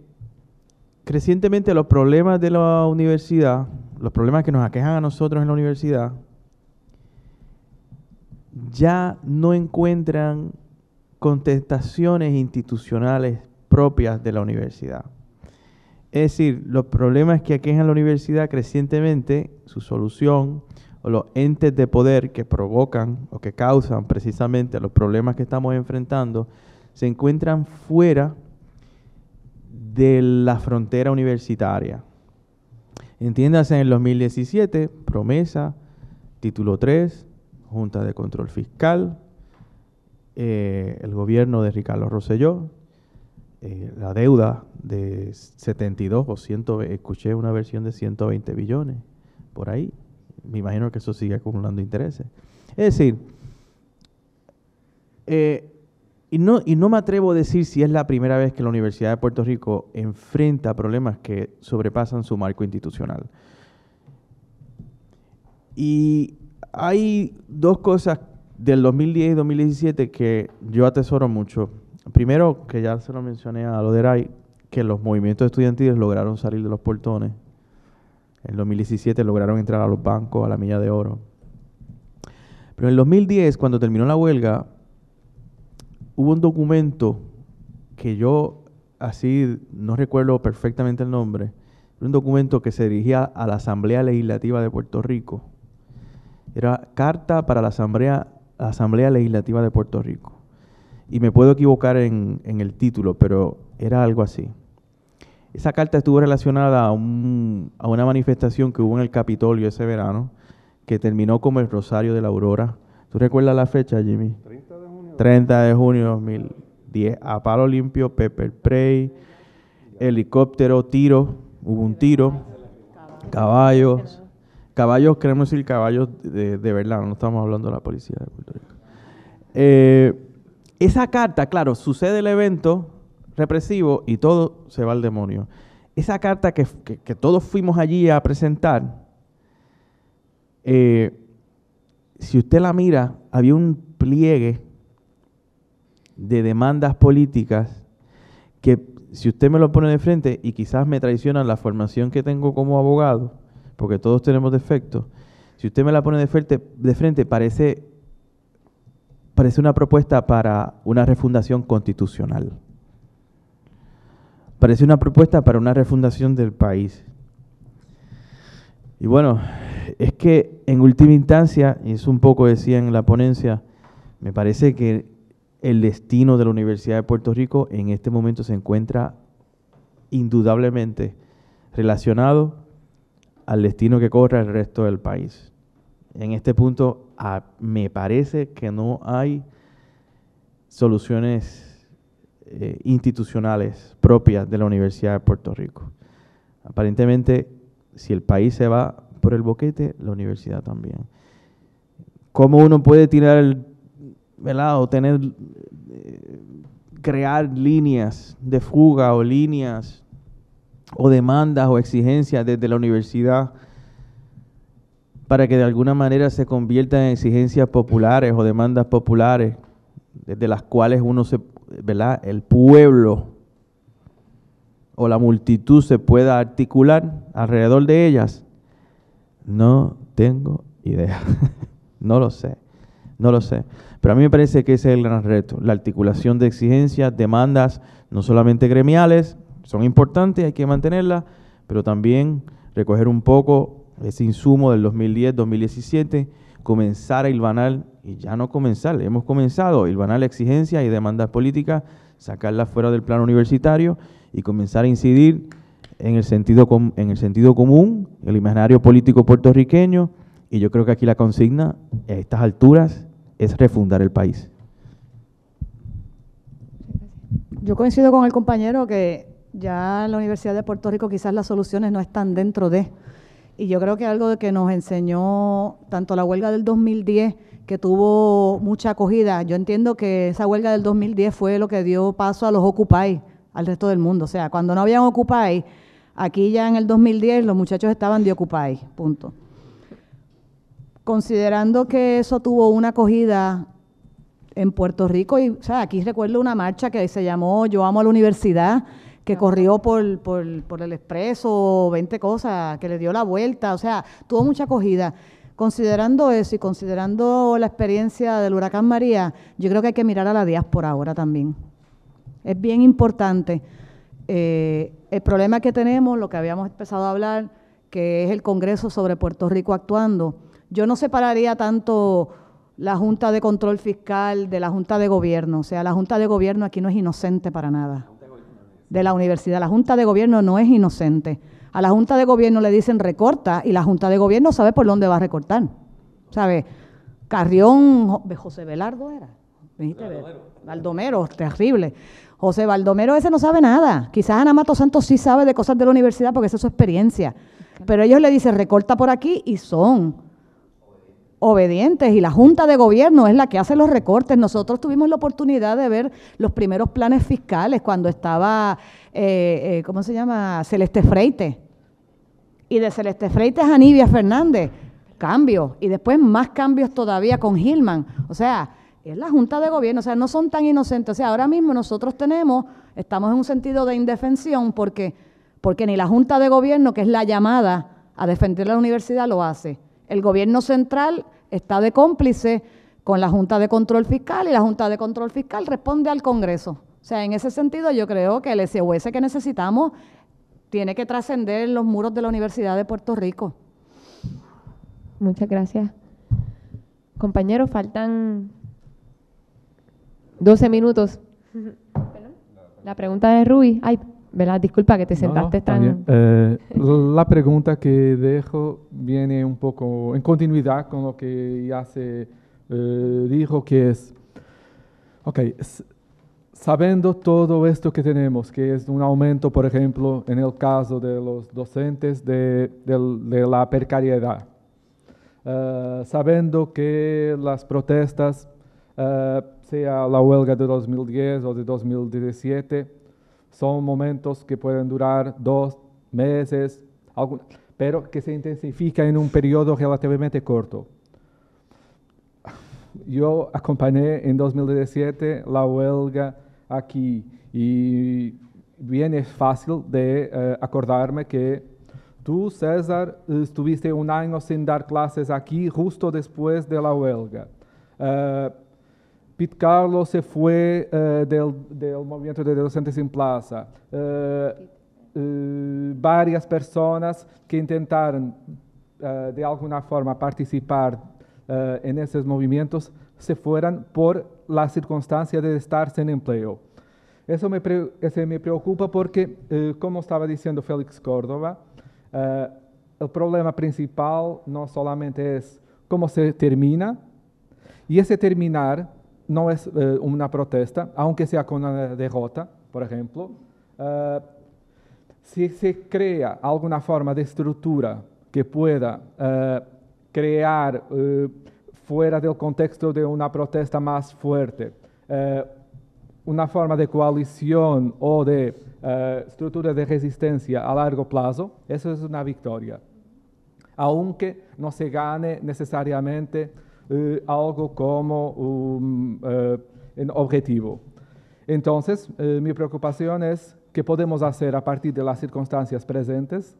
crecientemente los problemas de la universidad, los problemas que nos aquejan a nosotros en la universidad, ya no encuentran contestaciones institucionales propias de la universidad. Es decir, los problemas que aquejan la universidad crecientemente, su solución, o los entes de poder que provocan o que causan precisamente los problemas que estamos enfrentando, se encuentran fuera de la frontera universitaria. Entiéndase, en el 2017, promesa, título 3, Junta de Control Fiscal, el gobierno de Ricardo Rosselló, la deuda de 72 o 100, escuché una versión de 120 billones, por ahí. Me imagino que eso sigue acumulando intereses. Es decir, y no me atrevo a decir si es la primera vez que la Universidad de Puerto Rico enfrenta problemas que sobrepasan su marco institucional. Y hay dos cosas del 2010 y 2017 que yo atesoro mucho. Primero, que ya se lo mencioné a Loderay, que los movimientos estudiantiles lograron salir de los portones. En el 2017 lograron entrar a los bancos, a la milla de oro. Pero en el 2010, cuando terminó la huelga, hubo un documento que yo, así no recuerdo perfectamente el nombre, un documento que se dirigía a la Asamblea Legislativa de Puerto Rico. Era Carta para la Asamblea Legislativa de Puerto Rico. Y me puedo equivocar en el título, pero era algo así. Esa carta estuvo relacionada a una manifestación que hubo en el Capitolio ese verano, que terminó como el Rosario de la Aurora. ¿Tú recuerdas la fecha, Jimmy? 30 de junio de 2010. A palo limpio, pepper spray, helicóptero, tiro. Hubo un tiro. Caballos. Caballos, queremos decir caballos de verdad, no estamos hablando de la policía de Puerto Rico. Esa carta, claro, sucede el evento represivo y todo se va al demonio. Esa carta que todos fuimos allí a presentar, si usted la mira, había un pliegue de demandas políticas que, si usted me lo pone de frente, y quizás me traiciona la formación que tengo como abogado, porque todos tenemos defectos, si usted me la pone de frente parece una propuesta para una refundación constitucional. Parece una propuesta para una refundación del país. Y bueno, es que en última instancia, y eso un poco decía en la ponencia, me parece que el destino de la Universidad de Puerto Rico en este momento se encuentra indudablemente relacionado al destino que corre el resto del país. En este punto me parece que no hay soluciones institucionales propias de la Universidad de Puerto Rico. Aparentemente, si el país se va por el boquete, la universidad también. ¿Cómo uno puede tirar, ¿verdad? O crear líneas de fuga o líneas o demandas o exigencias desde la universidad para que de alguna manera se conviertan en exigencias populares o demandas populares desde las cuales ¿verdad? El pueblo o la multitud se pueda articular alrededor de ellas? No tengo idea. No lo sé. Pero a mí me parece que ese es el gran reto, la articulación de exigencias, demandas, no solamente gremiales, son importantes, hay que mantenerlas, pero también recoger un poco ese insumo del 2010, 2017, comenzar a hilvanar, y ya no comenzar, hemos comenzado a hilvanar exigencias y demandas políticas, sacarlas fuera del plano universitario y comenzar a incidir en el sentido común, el imaginario político puertorriqueño, y yo creo que aquí la consigna a estas alturas es refundar el país. Yo coincido con el compañero que ya en la Universidad de Puerto Rico quizás las soluciones no están dentro de, y yo creo que algo que nos enseñó tanto la huelga del 2010, que tuvo mucha acogida, yo entiendo que esa huelga del 2010 fue lo que dio paso a los Occupy al resto del mundo, o sea, cuando no habían Occupy, aquí ya en el 2010 los muchachos estaban de Occupy, punto. Considerando que eso tuvo una acogida en Puerto Rico, y o sea, aquí recuerdo una marcha que se llamó Yo Amo a la Universidad, que corrió por el Expreso, 20 cosas, que le dio la vuelta, o sea, tuvo mucha acogida. Considerando eso y considerando la experiencia del huracán María, yo creo que hay que mirar a la diáspora ahora también. Es bien importante. El problema que tenemos, lo que habíamos empezado a hablar, que es el Congreso sobre Puerto Rico actuando, yo no separaría tanto la Junta de Control Fiscal de la Junta de Gobierno. O sea, la Junta de Gobierno aquí no es inocente para nada. De la universidad, la Junta de Gobierno no es inocente. A la Junta de Gobierno le dicen recorta y la Junta de Gobierno sabe por dónde va a recortar. ¿Sabe? Carrión, José Belardo era. Baldomero, terrible. José Baldomero ese no sabe nada. Quizás Ana Mato Santos sí sabe de cosas de la universidad porque esa es su experiencia. Pero ellos le dicen recorta por aquí y son obedientes, y la Junta de Gobierno es la que hace los recortes. Nosotros tuvimos la oportunidad de ver los primeros planes fiscales cuando estaba, ¿cómo se llama? Celeste Freites. Y de Celeste Freites a Nivia Fernández, cambios. Y después más cambios todavía con Hillman. O sea, es la Junta de Gobierno, o sea, no son tan inocentes. O sea, ahora mismo nosotros estamos en un sentido de indefensión porque ni la Junta de Gobierno, que es la llamada a defender la universidad, lo hace. El gobierno central está de cómplice con la Junta de Control Fiscal y la Junta de Control Fiscal responde al Congreso. O sea, en ese sentido yo creo que el SOS que necesitamos tiene que trascender los muros de la Universidad de Puerto Rico. Muchas gracias. Compañeros, faltan 12 minutos. La pregunta de Rubí. Ay, ¿verdad? Disculpa que te sentaste tan... La pregunta que dejo viene un poco en continuidad con lo que ya se dijo, que es, sabiendo todo esto que tenemos, que es un aumento, por ejemplo, en el caso de los docentes de la precariedad, sabiendo que las protestas, sea la huelga de 2010 o de 2017, son momentos que pueden durar 2 meses, pero que se intensifica en un periodo relativamente corto. Yo acompañé en 2017 la huelga aquí y bien es fácil de acordarme que tú, César, estuviste 1 año sin dar clases aquí justo después de la huelga. Pete Carlos se fue del movimiento de docentes en plaza. Varias personas que intentaron de alguna forma participar en esos movimientos se fueron por la circunstancia de estar sin empleo. Eso me preocupa porque, como estaba diciendo Félix Córdoba, el problema principal no solamente es cómo se termina, y ese terminar no es una protesta, aunque sea con una derrota, por ejemplo. Si se crea alguna forma de estructura que pueda crear fuera del contexto de una protesta más fuerte, una forma de coalición o de estructura de resistencia a largo plazo, eso es una victoria. Aunque no se gane necesariamente algo como un objetivo. Entonces, mi preocupación es qué podemos hacer a partir de las circunstancias presentes,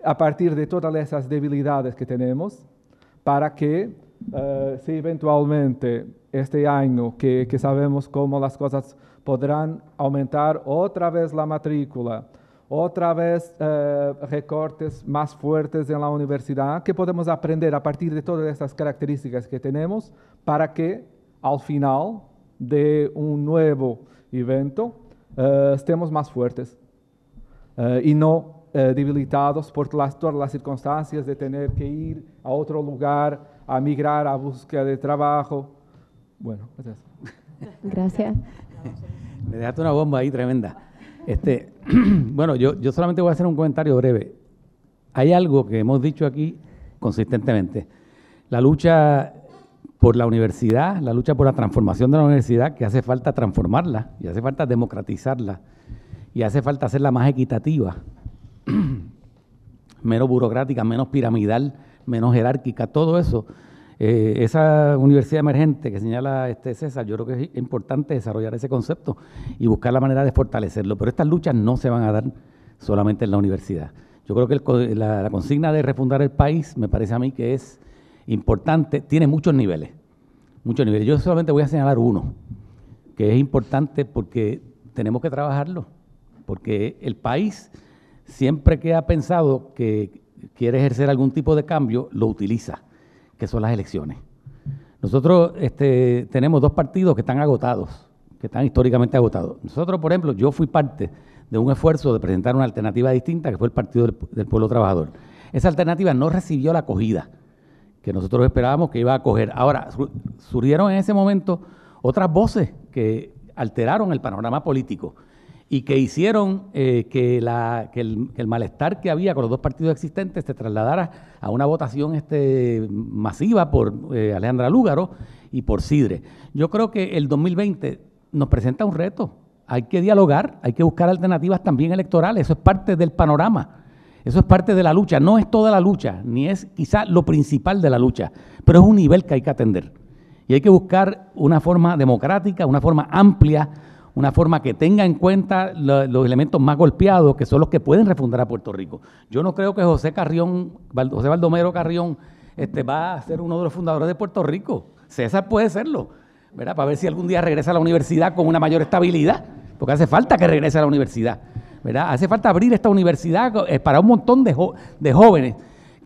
a partir de todas esas debilidades que tenemos, para que si eventualmente este año que sabemos cómo las cosas podrán aumentar otra vez la matrícula, otra vez recortes más fuertes en la universidad, que podemos aprender a partir de todas estas características que tenemos para que al final de un nuevo evento estemos más fuertes y no debilitados por todas las circunstancias de tener que ir a otro lugar, a migrar, a búsqueda de trabajo. Bueno, es eso. Gracias. Me dejaste una bomba ahí tremenda. Bueno, yo solamente voy a hacer un comentario breve. Hay algo que hemos dicho aquí consistentemente. La lucha por la universidad, la lucha por la transformación de la universidad, que hace falta transformarla, y hace falta democratizarla, y hace falta hacerla más equitativa, menos burocrática, menos piramidal, menos jerárquica, todo eso. Esa universidad emergente que señala César, yo creo que es importante desarrollar ese concepto y buscar la manera de fortalecerlo, pero estas luchas no se van a dar solamente en la universidad. Yo creo que la consigna de refundar el país me parece a mí que es importante, tiene muchos niveles, muchos niveles. Yo solamente voy a señalar uno, que es importante porque tenemos que trabajarlo, porque el país siempre que ha pensado que quiere ejercer algún tipo de cambio, lo utiliza, que son las elecciones. Nosotros tenemos dos partidos que están agotados, que están históricamente agotados. Nosotros, por ejemplo, yo fui parte de un esfuerzo de presentar una alternativa distinta, que fue el Partido del Pueblo Trabajador. Esa alternativa no recibió la acogida que nosotros esperábamos que iba a acoger. Ahora, surgieron en ese momento otras voces que alteraron el panorama político y que hicieron que el malestar que había con los dos partidos existentes se trasladara a una votación masiva por Alejandra Lúgaro y por Sidre. Yo creo que el 2020 nos presenta un reto. Hay que dialogar, hay que buscar alternativas también electorales. Eso es parte del panorama, eso es parte de la lucha. No es toda la lucha, ni es quizá lo principal de la lucha, pero es un nivel que hay que atender. Y hay que buscar una forma democrática, una forma amplia, una forma que tenga en cuenta los elementos más golpeados, que son los que pueden refundar a Puerto Rico. Yo no creo que José Baldomero Carrión va a ser uno de los fundadores de Puerto Rico. César puede serlo, ¿verdad? Para ver si algún día regresa a la universidad con una mayor estabilidad, porque hace falta que regrese a la universidad, ¿verdad? Hace falta abrir esta universidad para un montón de jóvenes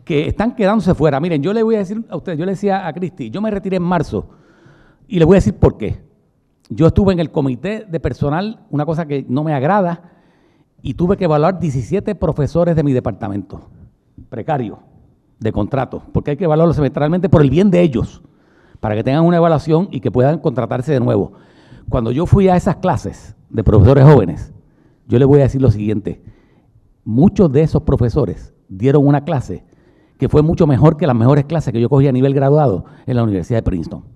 que están quedándose fuera. Miren, yo le voy a decir a ustedes, yo le decía a Cristi, yo me retiré en marzo y le voy a decir por qué. Yo estuve en el comité de personal, una cosa que no me agrada, y tuve que evaluar 17 profesores de mi departamento, precarios, de contrato, porque hay que evaluarlos semestralmente por el bien de ellos, para que tengan una evaluación y que puedan contratarse de nuevo. Cuando yo fui a esas clases de profesores jóvenes, yo les voy a decir lo siguiente: muchos de esos profesores dieron una clase que fue mucho mejor que las mejores clases que yo cogí a nivel graduado en la Universidad de Princeton.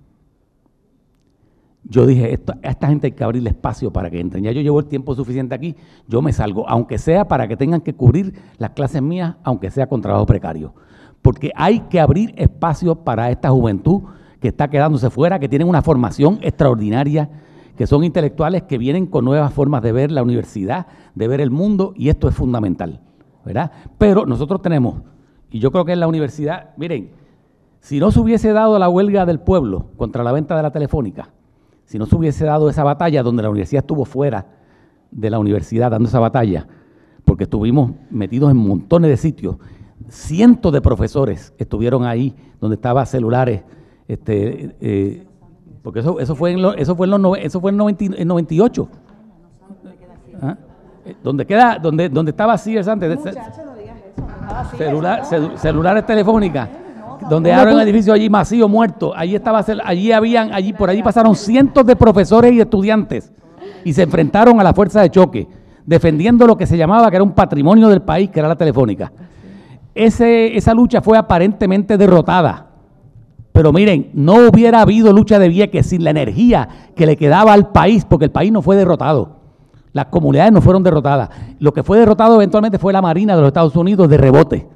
Yo dije, a esta gente hay que abrirle espacio para que entren. Ya yo llevo el tiempo suficiente aquí, yo me salgo, aunque sea para que tengan que cubrir las clases mías, aunque sea con trabajo precario. Porque hay que abrir espacio para esta juventud que está quedándose fuera, que tienen una formación extraordinaria, que son intelectuales que vienen con nuevas formas de ver la universidad, de ver el mundo, y esto es fundamental, ¿verdad? Pero nosotros tenemos, y yo creo que en la universidad, miren, si no se hubiese dado la huelga del pueblo contra la venta de la telefónica, si no se hubiese dado esa batalla donde la universidad estuvo fuera de la universidad dando esa batalla, porque estuvimos metidos en montones de sitios, cientos de profesores estuvieron ahí donde estaban celulares Porque eso fue en el 98. ¿Ah? Donde estaba Sears antes. Celulares telefónicas. Donde era un edificio allí masivo, muerto. Por allí pasaron cientos de profesores y estudiantes y se enfrentaron a la fuerza de choque, defendiendo lo que se llamaba que era un patrimonio del país, que era la telefónica. Esa lucha fue aparentemente derrotada. Pero miren, no hubiera habido lucha de Vieques sin la energía que le quedaba al país, porque el país no fue derrotado. Las comunidades no fueron derrotadas. Lo que fue derrotado eventualmente fue la Marina de los Estados Unidos de rebote,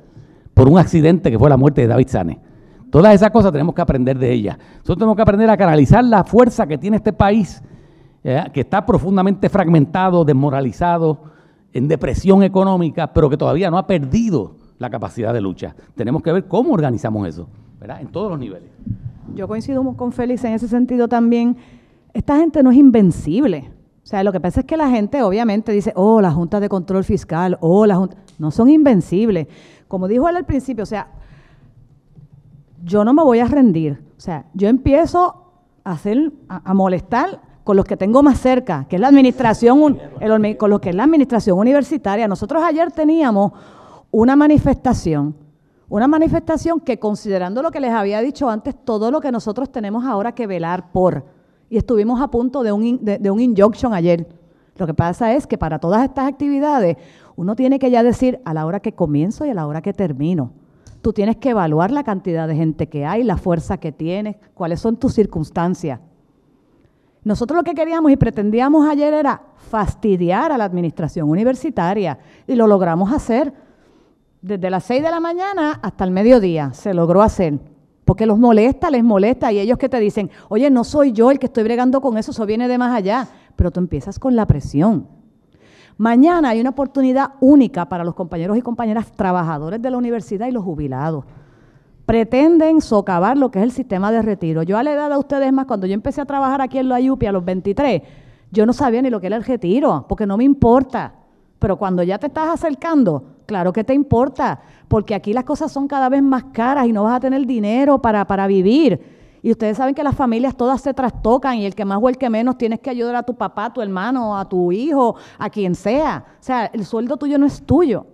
por un accidente que fue la muerte de David Sanes. Todas esas cosas tenemos que aprender de ellas. Nosotros tenemos que aprender a canalizar la fuerza que tiene este país, que está profundamente fragmentado, desmoralizado, en depresión económica, pero que todavía no ha perdido la capacidad de lucha. Tenemos que ver cómo organizamos eso, ¿verdad? En todos los niveles. Yo coincido con Félix en ese sentido también. Esta gente no es invencible. O sea, lo que pasa es que la gente obviamente dice, oh, la Junta de Control Fiscal, oh, la Junta... No son invencibles. Como dijo él al principio, o sea, yo no me voy a rendir. O sea, yo empiezo a molestar con los que tengo más cerca, que es la administración, con los que es la administración universitaria. Nosotros ayer teníamos una manifestación que, considerando lo que les había dicho antes, todo lo que nosotros tenemos ahora que velar por, y estuvimos a punto de un injunction ayer. Lo que pasa es que para todas estas actividades uno tiene que ya decir a la hora que comienzo y a la hora que termino. Tú tienes que evaluar la cantidad de gente que hay, la fuerza que tienes, cuáles son tus circunstancias. Nosotros lo que queríamos y pretendíamos ayer era fastidiar a la administración universitaria y lo logramos hacer. Desde las 6 de la mañana hasta el mediodía se logró hacer. Porque les molesta y ellos que te dicen, oye, no soy yo el que estoy bregando con eso viene de más allá. Pero tú empiezas con la presión. Mañana hay una oportunidad única para los compañeros y compañeras trabajadores de la universidad y los jubilados. Pretenden socavar lo que es el sistema de retiro. Yo a la edad de ustedes más, cuando yo empecé a trabajar aquí en la UPI a los 23, yo no sabía ni lo que era el retiro, porque no me importa. Pero cuando ya te estás acercando, claro que te importa, porque aquí las cosas son cada vez más caras y no vas a tener dinero para vivir. Y ustedes saben que las familias todas se trastocan y el que más o el que menos tienes que ayudar a tu papá, a tu hermano, a tu hijo, a quien sea. O sea, el sueldo tuyo no es tuyo.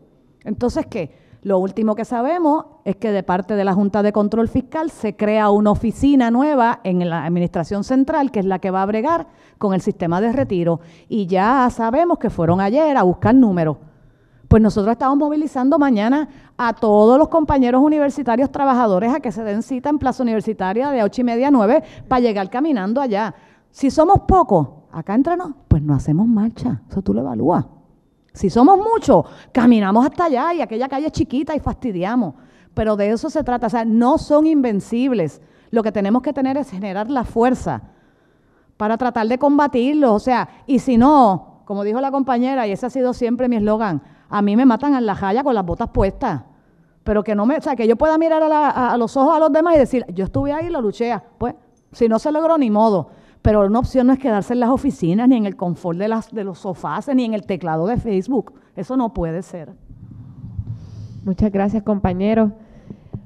Entonces, ¿qué? Lo último que sabemos es que de parte de la Junta de Control Fiscal se crea una oficina nueva en la Administración Central, que es la que va a bregar con el sistema de retiro. Y ya sabemos que fueron ayer a buscar números. Pues nosotros estamos movilizando mañana a todos los compañeros universitarios trabajadores a que se den cita en Plaza Universitaria de 8:30 a 9 para llegar caminando allá. Si somos pocos, acá entre nos, pues no hacemos marcha. Eso tú lo evalúas. Si somos muchos, caminamos hasta allá y aquella calle es chiquita y fastidiamos. Pero de eso se trata. O sea, no son invencibles. Lo que tenemos que tener es generar la fuerza para tratar de combatirlos. O sea, y si no, como dijo la compañera, y ese ha sido siempre mi eslogan, a mí me matan en la jaya con las botas puestas. Pero que no me, o sea, que yo pueda mirar a los ojos a los demás y decir, yo estuve ahí y lo luché. Pues, si no se logró, ni modo. Pero una opción no es quedarse en las oficinas, ni en el confort de los sofás, ni en el teclado de Facebook. Eso no puede ser. Muchas gracias, compañeros.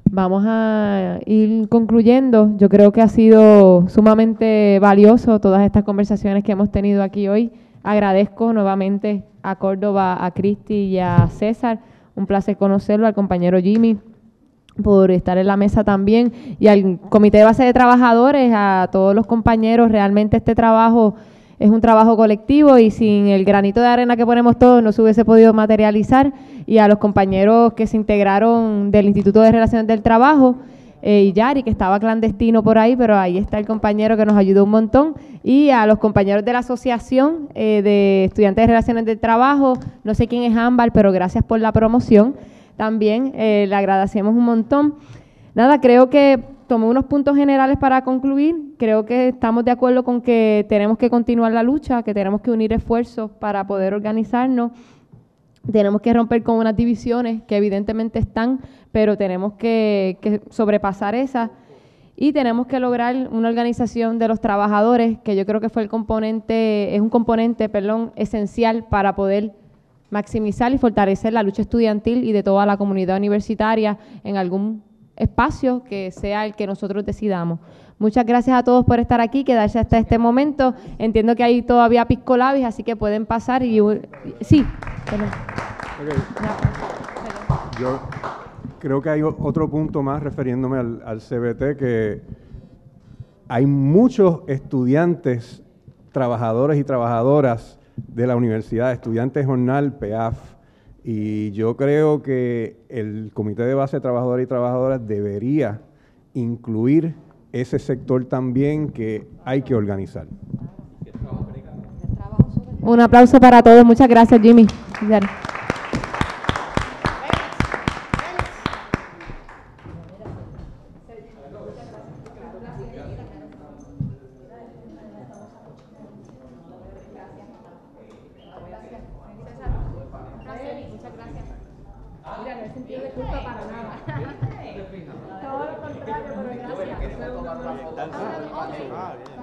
Vamos a ir concluyendo. Yo creo que ha sido sumamente valioso todas estas conversaciones que hemos tenido aquí hoy. Agradezco nuevamente a Córdoba, a Cristi y a César. Un placer conocerlo, al compañero Jimmy, por estar en la mesa también, y al Comité de Base de Trabajadores, a todos los compañeros. Realmente este trabajo es un trabajo colectivo y sin el granito de arena que ponemos todos no se hubiese podido materializar. Y a los compañeros que se integraron del Instituto de Relaciones del Trabajo, y Yari, que estaba clandestino por ahí, pero ahí está el compañero que nos ayudó un montón, y a los compañeros de la Asociación de Estudiantes de Relaciones del Trabajo, no sé quién es Ámbar, pero gracias por la promoción. También le agradecemos un montón. Nada, creo que tomé unos puntos generales para concluir. Creo que estamos de acuerdo con que tenemos que continuar la lucha, que tenemos que unir esfuerzos para poder organizarnos. Tenemos que romper con unas divisiones que evidentemente están, pero tenemos que sobrepasar esas. Y tenemos que lograr una organización de los trabajadores, que yo creo que es un componente esencial para poder maximizar y fortalecer la lucha estudiantil y de toda la comunidad universitaria en algún espacio que sea el que nosotros decidamos. Muchas gracias a todos por estar aquí, quedarse hasta este momento. Entiendo que hay todavía pisco labis, así que pueden pasar y... Sí. Yo creo que hay otro punto más refiriéndome al CBT, que hay muchos estudiantes, trabajadores y trabajadoras de la universidad, estudiantes jornal, PEAF, y yo creo que el Comité de Base de Trabajadores y Trabajadoras debería incluir ese sector también que hay que organizar. Un aplauso para todos. Muchas gracias, Jimmy. Mira, no he sentido de culpa para nada. Todo lo contrario, pero gracias.